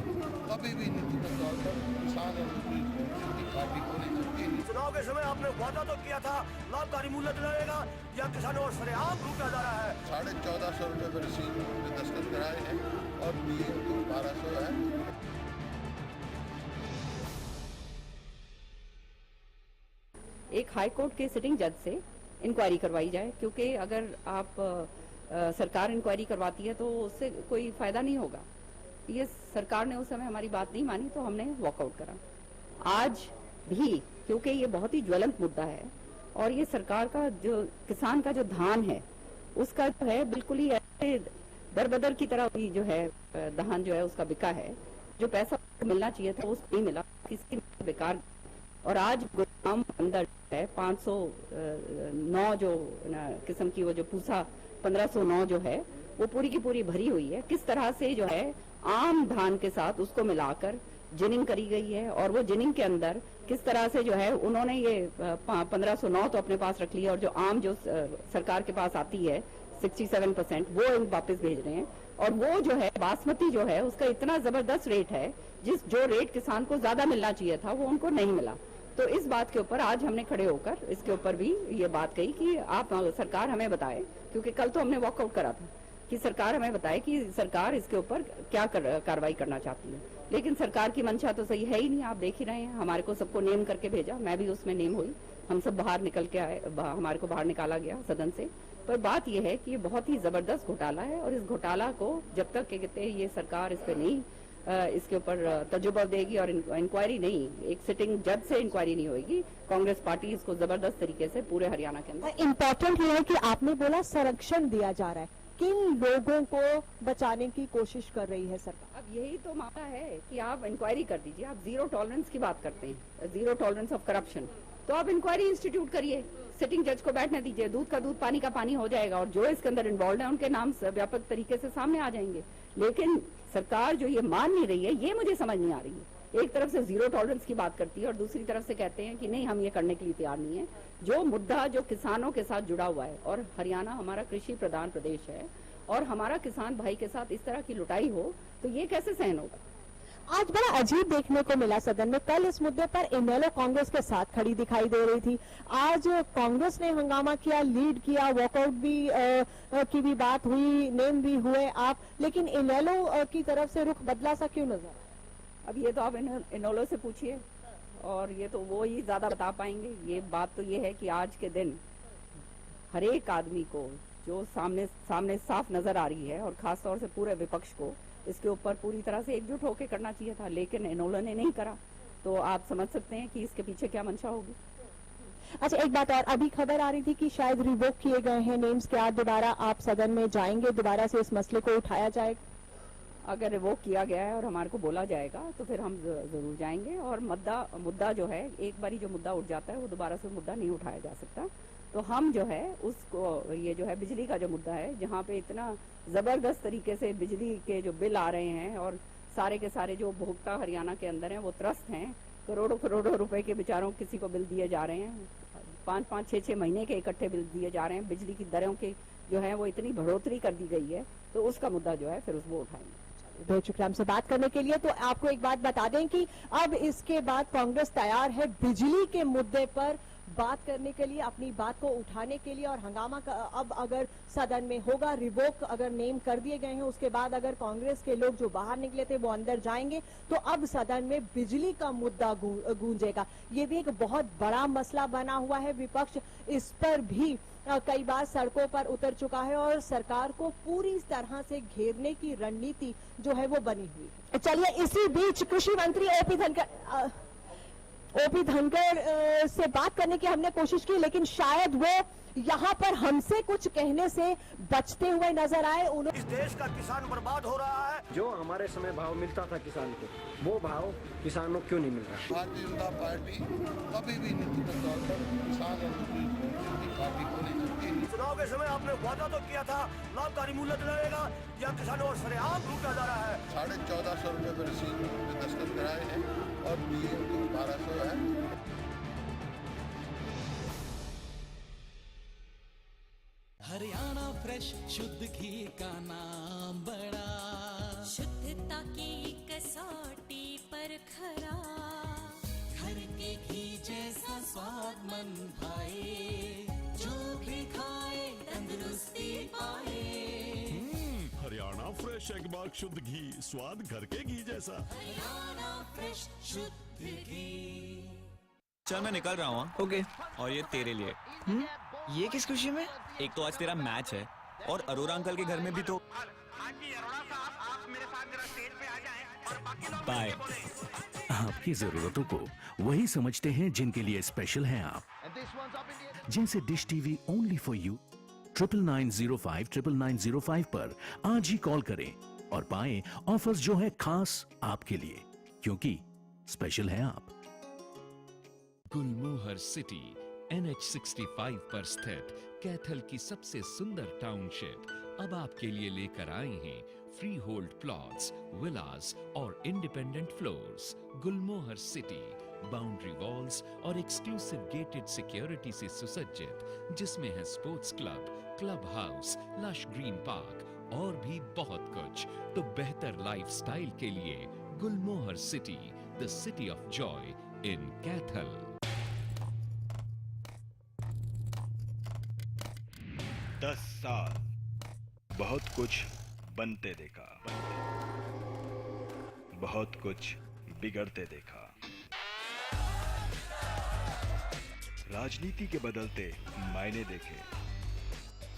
कभी भी नीतिगत तौर पर किसान और मजदूर पार्टी को नहीं सकती। चुनाव के समय आपने वादा तो किया था लाभकारी मूल्य दिलाएगा, या किसानों और सरेआम लूटा जा रहा है। 1450 रुपए पर रसीद में दस्तखत कराए हैं और पीएम को 1200 है। एक हाई कोर्ट के सिटिंग जज से इंक्वायरी करवाई जाए, क्योंकि अगर आप सरकार इंक्वायरी करवाती है तो उससे कोई फायदा नहीं होगा। ये सरकार ने उस समय हमारी बात नहीं मानी तो हमने वॉकआउट करा। आज भी क्योंकि ये बहुत ही ज्वलंत मुद्दा है और ये सरकार का जो किसान का जो धान है उसका जो है बिल्कुल ही ऐसे दरबदर की तरह भी जो है धान जो है उसका बिका है। जो पैसा मिलना चाहिए था उसको नहीं मिला, किसी बेकार। और आज गोदाम अंदर है 509 जो किस्म की वो जो पूसा 1509 जो है वो पूरी की पूरी भरी हुई है। किस तरह से जो है आम धान के साथ उसको मिलाकर जिनिंग करी गई है और वो जिनिंग के अंदर किस तरह से जो है उन्होंने ये 1509 तो अपने पास रख लिया और जो आम जो सरकार के पास आती है 67% वो वापस भेज रहे हैं। और वो जो है बासमती जो है उसका इतना जबरदस्त रेट है, जो रेट किसान को ज्यादा मिलना चाहिए था वो उनको नहीं मिला। तो इस बात के ऊपर आज हमने खड़े होकर इसके ऊपर भी ये बात कही कि आप सरकार हमें बताए, क्योंकि कल तो हमने वॉकआउट करा था कि सरकार हमें बताए कि सरकार इसके ऊपर क्या कार्रवाई करना चाहती है। लेकिन सरकार की मंशा तो सही है ही नहीं, आप देख ही रहे हैं। हमारे को सबको नेम करके भेजा, मैं भी उसमें नेम हुई, हम सब बाहर निकल के आए, हमारे को बाहर निकाला गया सदन से। पर बात यह है कि ये बहुत ही जबरदस्त घोटाला है और इस घोटाला को जब तक कहते हैं ये सरकार इस पे नहीं इसके ऊपर तजुर्बा देगी और इंक्वायरी नहीं, एक सिटिंग जज से इंक्वायरी नहीं होगी, कांग्रेस पार्टी इसको जबरदस्त तरीके से पूरे हरियाणा के अंदर। इम्पोर्टेंट ये है कि आपने बोला संरक्षण दिया जा रहा है, किन लोगों को बचाने की कोशिश कर रही है सरकार? अब यही तो मामला है कि आप इंक्वायरी कर दीजिए। आप जीरो टॉलरेंस की बात करते हैं, जीरो टॉलरेंस ऑफ करप्शन, तो आप इंक्वायरी इंस्टीट्यूट करिए, सिटिंग जज को बैठने दीजिए, दूध का दूध पानी का पानी हो जाएगा और जो इसके अंदर इन्वॉल्व है उनके नाम व्यापक तरीके से सामने आ जाएंगे। लेकिन सरकार जो ये मान नहीं रही है, ये मुझे समझ नहीं आ रही है। एक तरफ से जीरो टॉलरेंस की बात करती है और दूसरी तरफ से कहते हैं कि नहीं हम ये करने के लिए तैयार नहीं है। जो मुद्दा जो किसानों के साथ जुड़ा हुआ है और हरियाणा हमारा कृषि प्रधान प्रदेश है और हमारा किसान भाई के साथ इस तरह की लुटाई हो तो ये कैसे सहन होगा? आज बड़ा अजीब देखने को मिला सदन में। कल इस मुद्दे पर इनेलो कांग्रेस के साथ खड़ी दिखाई दे रही थी, आज कांग्रेस ने हंगामा किया, लीड किया, वॉकआउट भी की भी बात हुई, नेम भी हुए आप, लेकिन इनेलो की तरफ से रुख बदला सा क्यों नजर? अब ये तो आप इनेलो से पूछिए और ये तो वो ही ज्यादा बता पाएंगे। ये बात तो ये है कि आज के दिन हर एक आदमी को जो सामने साफ नजर आ रही है और खासतौर से पूरे विपक्ष को इसके ऊपर पूरी तरह से एकजुट होकर करना चाहिए था, लेकिन इनेलो ने नहीं करा। तो आप समझ सकते हैं कि इसके पीछे क्या मंशा होगी। अच्छा, एक बात और, अभी खबर आ रही थी कि शायद रिवोक किए गए हैं नेम्स, क्या दोबारा आप सदन में जाएंगे, दोबारा से इस मसले को उठाया जाएगा? अगर रिवोक किया गया है और हमारे को बोला जाएगा तो फिर हम जरूर जाएंगे। और मुद्दा जो है, एक बारी जो मुद्दा उठ जाता है वो दोबारा से मुद्दा नहीं उठाया जा सकता। तो हम जो है उसको, ये जो है बिजली का जो मुद्दा है, जहाँ पे इतना जबरदस्त तरीके से बिजली के जो बिल आ रहे हैं और सारे के सारे जो उपभोक्ता हरियाणा के अंदर हैं वो त्रस्त हैं, करोड़ों रुपए के बेचारों किसी को बिल दिए जा रहे हैं, 5-5, 6-6 महीने के इकट्ठे बिल दिए जा रहे हैं। बिजली की दरों की जो है वो इतनी बढ़ोतरी कर दी गई है, तो उसका मुद्दा जो है फिर उसको उठाएंगे। बहुत शुक्रिया हमसे बात करने के लिए। तो आपको एक बात बता दें कि अब इसके बाद कांग्रेस तैयार है बिजली के मुद्दे पर बात करने के लिए, अपनी बात को उठाने के लिए। और हंगामा अब अगर सदन में होगा, रिवोक अगर नेम कर दिए गए हैं, उसके बाद अगर कांग्रेस के लोग जो बाहर निकले थे वो अंदर जाएंगे, तो अब सदन में बिजली का मुद्दा गूंजेगा। ये भी एक बहुत बड़ा मसला बना हुआ है। विपक्ष इस पर भी कई बार सड़कों पर उतर चुका है और सरकार को पूरी तरह से घेरने की रणनीति जो है वो बनी हुई है। चलिए, इसी बीच कृषि मंत्री ओपी धनखड़ से बात करने की हमने कोशिश की, लेकिन शायद वो यहाँ पर हमसे कुछ कहने से बचते हुए नजर आए। इस देश का किसान बर्बाद हो रहा है। जो हमारे समय भाव मिलता था किसान को, वो भाव किसानों क्यों नहीं मिल रहा? भारतीय जनता पार्टी कभी भी नीतिगत तौर पर किसान और मजदूर पार्टी को नहीं सकती। चुनाव के समय आपने वादा तो किया था लाभकारी मूल्य दिलाएगा, या किसानों और सरेआम लूटा जा रहा है। 1450 रुपए पर रसीद पे दस्तखत कराए हैं और पीएम को 1200 है। हरियाणा फ्रेश शुद्ध घी का नाम बड़ा, शुद्धता की कसौटी पर खरा, घर के घी जैसा स्वाद मन भाए, जो भी खाए तंदुरुस्ती पाए। हरियाणा फ्रेश एगबाग शुद्ध घी, स्वाद घर के घी जैसा। हरियाणा फ्रेश शुद्ध घी। चल मैं निकल रहा हूँ। ओके। और ये तेरे लिए। ये किस खुशी में? एक तो आज तेरा मैच है और अरोरा अंकल के घर में भी तो। बाय। आपकी जरूरतों को वही समझते हैं जिनके लिए स्पेशल हैं आप, जैसे dish TV only for you 9905 9905 पर आज ही कॉल करें और पाएं ऑफर्स जो है खास आपके लिए, क्योंकि स्पेशल है आप। गुलमोहर सिटी NH 65 पर स्थित कैथल की सबसे सुंदर टाउनशिप अब आपके लिए लेकर आए हैं फ्री होल्ड प्लॉट्स, विलास और independent floors. Gulmohar city boundary walls और एक्सक्लूसिव गेटेड सिक्योरिटी से सुसज्जित, जिसमें है sports club, club house, lush green park और भी बहुत कुछ। तो बेहतर लाइफस्टाइल के लिए Gulmohar city, the city of joy in Kaithal. 10 साल बहुत कुछ बनते देखा, बहुत कुछ बिगड़ते देखा। राजनीति के बदलते मायने देखे,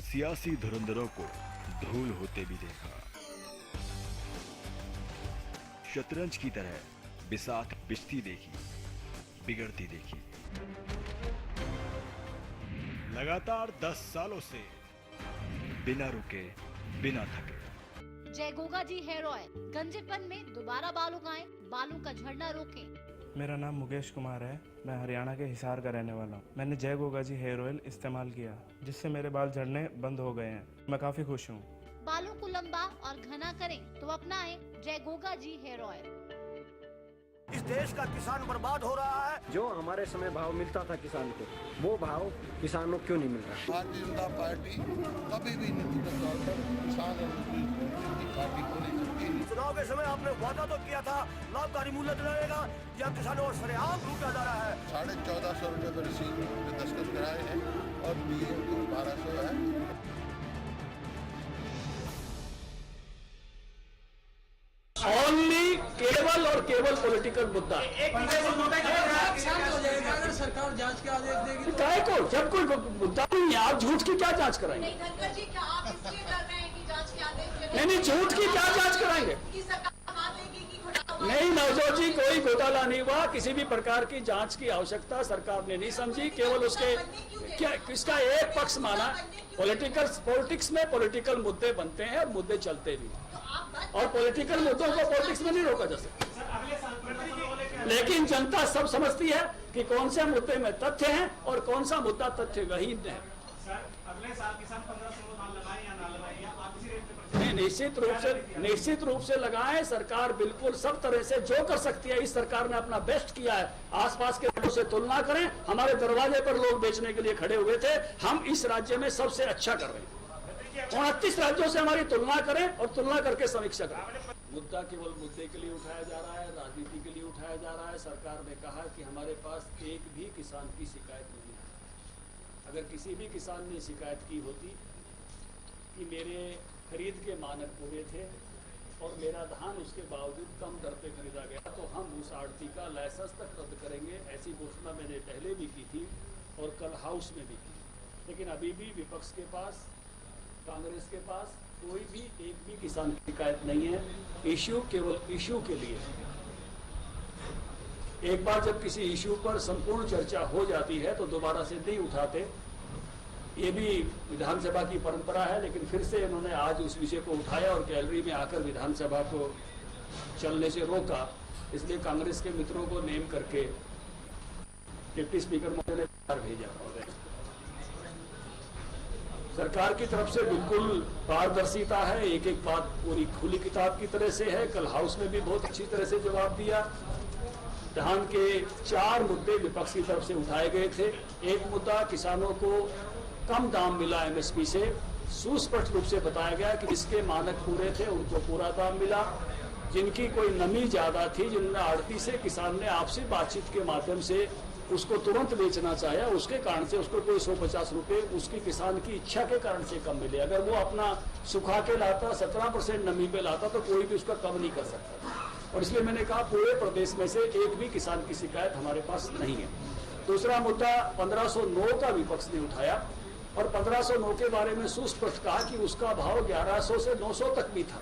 सियासी धुरंधरों को धूल होते भी देखा। शतरंज की तरह बिसात बिछती देखी, बिगड़ती देखी। लगातार 10 सालों से बिना रुके, बिना थके। जय गोगा जी हेयर ऑयल, गंजेपन में दोबारा बाल उगाएं, बालों का झड़ना रोकें। मेरा नाम मुकेश कुमार है, मैं हरियाणा के हिसार का रहने वाला हूँ। मैंने जय गोगा जी हेयर ऑयल इस्तेमाल किया, जिससे मेरे बाल झड़ने बंद हो गए हैं। मैं काफी खुश हूँ। बालों को लंबा और घना करें तो अपनाएं जय गोगा जी हेयर ऑयल। इस देश का किसान बर्बाद हो रहा है। जो हमारे समय भाव मिलता था किसान को, वो भाव किसानों क्यों नहीं मिल रहा? भारतीय जनता पार्टी कभी भी नीतिगत तौर पर किसान और मजदूर पार्टी को नहीं सकती। चुनाव के समय आपने वादा तो किया था लाभकारी मूल्य दिलाएगा, या किसानों और सरेआम लूटा जा रहा है। 1450 रुपए पर रसीद पे दस्तखत कराए हैं और पीएम को 1200 है। ओनली केवल और केवल पॉलिटिकल मुद्दा। सरकार जांच के आदेश देगी काय को जब कोई मुद्दा नहीं है, आप झूठ की क्या जांच कराएंगे? नहीं, झूठ की क्या जांच कराएंगे? नहीं नवजोत जी, कोई घोटाला नहीं हुआ। किसी भी प्रकार की जांच की आवश्यकता सरकार ने नहीं समझी। केवल उसके क्या इसका एक पक्ष माना। पॉलिटिक्स में पॉलिटिकल मुद्दे बनते हैं और मुद्दे चलते भी, और पॉलिटिकल मुद्दों को पॉलिटिक्स में नहीं रोका जा सकता। लेकिन जनता सब समझती है कि कौन से मुद्दे में तथ्य हैं और कौन सा मुद्दा तथ्यहीन है। अगले साल किसान 1500 लगाए या ना लगाए, नहीं, निश्चित रूप से लगाएं। सरकार बिल्कुल सब तरह से जो कर सकती है, इस सरकार ने अपना बेस्ट किया है। आसपास के राज्यों से तुलना करें, हमारे दरवाजे पर लोग बेचने के लिए खड़े हुए थे, हम इस राज्य में सबसे अच्छा कर रहे हैं। 29 राज्यों से हमारी तुलना करें और तुलना करके समीक्षा करें। मुद्दा केवल मुद्दे के लिए उठाया जा रहा है, राजनीति के लिए उठाया जा रहा है। सरकार ने कहा कि हमारे पास एक भी किसान की शिकायत नहीं है। अगर किसी भी किसान ने शिकायत की होती कि मेरे खरीद के मानक पूरे थे और मेरा धान उसके बावजूद कम दर पे खरीदा गया, तो हम उस आड़ती का लाइसेंस तक रद्द करेंगे। ऐसी घोषणा मैंने पहले भी की थी और कल हाउस में भी की। लेकिन अभी भी विपक्ष के पास, कांग्रेस के पास कोई भी एक भी किसान की शिकायत नहीं है। इश्यू केवल इश्यू के लिए। एक बार जब किसी इश्यू पर संपूर्ण चर्चा हो जाती है तो दोबारा से नहीं उठाते। ये भी विधानसभा की परंपरा है, लेकिन फिर से इन्होंने आज उस विषय को उठाया और गैलरी में आकर विधानसभा को चलने से रोका। इसलिए कांग्रेस के मित्रों को नेम करके डिप्टी स्पीकर महोदय ने बाहर भेजा। सरकार की तरफ से बिल्कुल पारदर्शिता है, एक एक बात पूरी खुली किताब की तरह से है। कल हाउस में भी बहुत अच्छी तरह से जवाब दिया। धान के 4 मुद्दे विपक्ष की तरफ से उठाए गए थे। एक मुद्दा, किसानों को कम दाम मिला एमएसपी से। सुस्पष्ट रूप से बताया गया कि जिसके मानक पूरे थे उनको पूरा दाम मिला। जिनकी कोई नमी ज्यादा थी, जिनने आड़ती से किसान ने आपसी बातचीत के माध्यम से उसको तुरंत बेचना चाहा, उसके कारण से उसको कोई 150 रुपए उसकी किसान की इच्छा के कारण से कम मिले। अगर वो अपना सुखा के लाता, 17% नमी पे लाता, तो कोई भी उसका कम नहीं कर सकता। और इसलिए मैंने कहा पूरे प्रदेश में से एक भी किसान की शिकायत हमारे पास नहीं है। दूसरा मुद्दा 1509 का विपक्ष ने उठाया और 1509 के बारे में सुस्पष्ट कहा कि उसका भाव 1100 से 900 तक भी था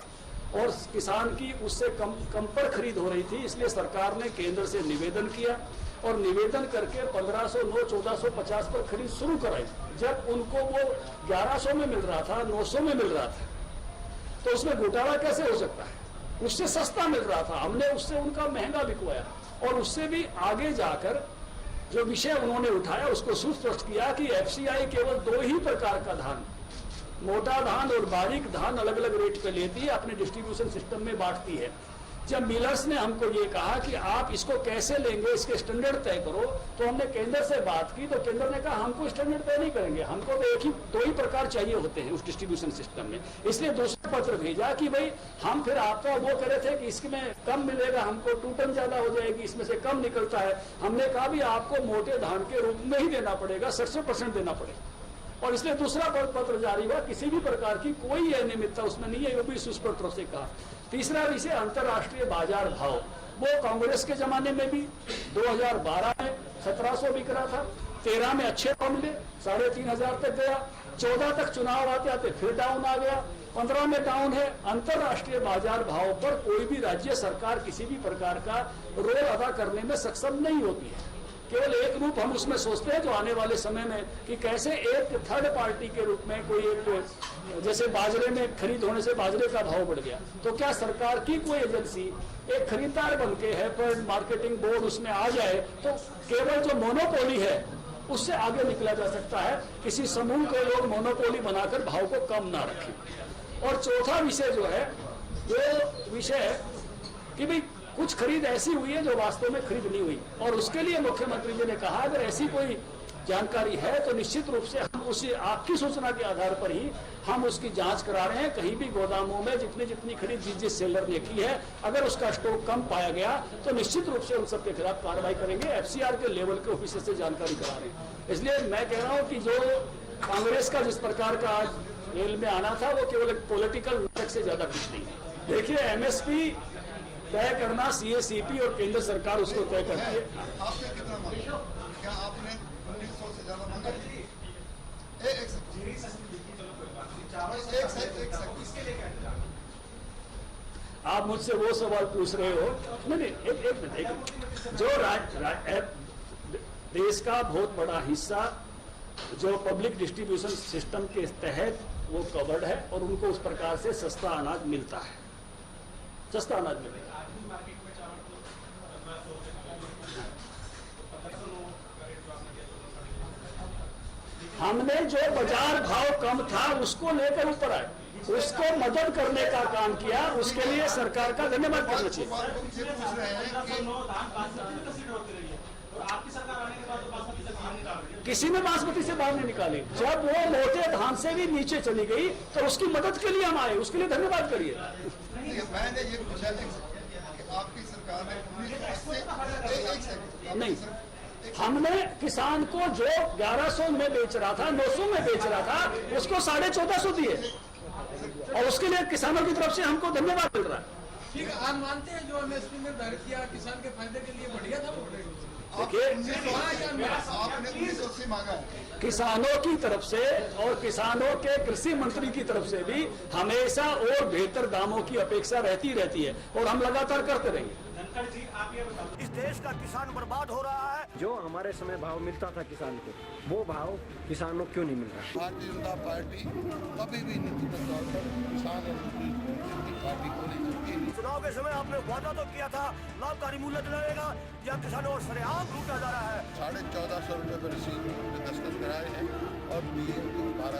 और किसान की उससे कम पर खरीद हो रही थी। इसलिए सरकार ने केंद्र से निवेदन किया और निवेदन करके 1509 1450 पर खरीद शुरू कराई। जब उनको वो 1100 में मिल रहा था, 900 में मिल रहा था, तो उसमें घोटाला कैसे हो सकता है? उससे सस्ता मिल रहा था, हमने उससे उनका महंगा बिकवाया। और उससे भी आगे जाकर जो विषय उन्होंने उठाया उसको सुस्पष्ट किया कि एफसीआई केवल 2 ही प्रकार का धान, मोटा धान और बारीक धान अलग अलग रेट पे लेती है, अपने डिस्ट्रीब्यूशन सिस्टम में बांटती है। जब मिलर्स ने हमको ये कहा कि आप इसको कैसे लेंगे, इसके स्टैंडर्ड तय करो, तो हमने केंद्र से बात की तो केंद्र ने कहा हमको स्टैंडर्ड तय नहीं करेंगे, हमको तो 2 ही प्रकार चाहिए होते हैं उस डिस्ट्रीब्यूशन सिस्टम में। इसलिए दूसरा पत्र भेजा कि भाई हम फिर आपका वो कह रहे थे कि इसमें कम मिलेगा, हमको 2 टन ज्यादा हो जाएगी, इसमें से कम निकलता है। हमने कहा भी आपको मोटे धान के रूप में ही देना पड़ेगा, 67% देना पड़ेगा। और इसलिए दूसरा पत्र जारी हुआ, किसी भी प्रकार की कोई अनियमितता उसमें नहीं है, वो भी सुस्पष्ट रूप से कहा। तीसरा विषय अंतर्राष्ट्रीय बाजार भाव, वो कांग्रेस के जमाने में भी 2012 में 1700 बिक रहा था, 13 में अच्छे भाव मिले, 3500 तक गया, 14 तक चुनाव आते आते फिर डाउन आ गया, 15 में डाउन है। अंतर्राष्ट्रीय बाजार भाव पर कोई भी राज्य सरकार किसी भी प्रकार का रोल अदा करने में सक्षम नहीं होती है। केवल एक रूप हम उसमें सोचते हैं जो आने वाले समय में कि कैसे एक थर्ड पार्टी के रूप में कोई एक, जैसे बाजरे में खरीद होने से बाजरे का भाव बढ़ गया, तो क्या सरकार की कोई एजेंसी एक खरीदार बन के है पर मार्केटिंग बोर्ड उसमें आ जाए तो केवल जो मोनोपोली है उससे आगे निकला जा सकता है। किसी समूह के लोग मोनोपोली बनाकर भाव को कम ना रखें। और चौथा विषय जो है वो विषय है कि भाई कुछ खरीद ऐसी हुई है जो वास्तव में खरीद नहीं हुई, और उसके लिए मुख्यमंत्री जी ने कहा अगर ऐसी कोई जानकारी है तो निश्चित रूप से हम उसी आपकी सूचना के आधार पर ही हम उसकी जांच करा रहे हैं। कहीं भी गोदामों में जितनी खरीद जिस सेलर ने की है, अगर उसका स्टॉक कम पाया गया तो निश्चित रूप से उन सबके खिलाफ कार्रवाई करेंगे। एफसीआर के लेवल के ऑफिसर से जानकारी करा रहे हैं। इसलिए मैं कह रहा हूं कि जो कांग्रेस का जिस प्रकार का आज रेल में आना था वो केवल एक पॉलिटिकल नाटक से ज्यादा कुछ नहीं है। देखिए एमएसपी तय करना सीएसीपी और केंद्र सरकार उसको तय करती है। क्या आपने 1900 से ज्यादा मांगा? आप मुझसे वो सवाल पूछ रहे हो, नहीं एक मिनट, जो देश का बहुत बड़ा हिस्सा जो पब्लिक डिस्ट्रीब्यूशन सिस्टम के तहत वो कवर्ड है और उनको उस प्रकार से सस्ता अनाज मिलता है, सस्ता अनाज मिलेगा। हमने जो बाजार भाव कम था उसको लेकर ऊपर आए, उसको मदद करने का काम किया, उसके लिए सरकार का धन्यवाद करना चाहिए। किसी ने बासमती से बाहर नहीं निकाली, जब वो मोटे धान से भी नीचे चली गई तो उसकी मदद के लिए हम आए, उसके लिए धन्यवाद करिए। मैंने ये पूछा कि आपकी सरकार ने नहीं हमने किसान को जो 1100 में बेच रहा था, 900 में बेच रहा था, उसको 1450 दिए, और उसके लिए किसानों की तरफ से हमको धन्यवाद मिल रहा है। ठीक है, आप मानते हैं जो एमएसपी में तय किया किसान के फायदे के लिए बढ़िया था? देखिए, आपने 1980 मांगा है किसानों की तरफ से और किसानों के कृषि मंत्री की तरफ से भी हमेशा और बेहतर दामों की अपेक्षा रहती है, और हम लगातार करते रहेंगे। इस देश का किसान बर्बाद हो रहा है। जो हमारे समय भाव मिलता था किसान को, वो भाव किसानों को क्यों नहीं मिल रहा? भारतीय जनता पार्टी कभी भी नीतिगत तौर पर किसान और की पार्टी को नहीं करती। चुनाव के समय आपने वादा तो किया था लाभकारी मूल्य दिलाएगा, या किसानों और सरेआम लूटा जा रहा है। 1450 रुपए पर रसीद दस्तखत कराए हैं और पीएम को 12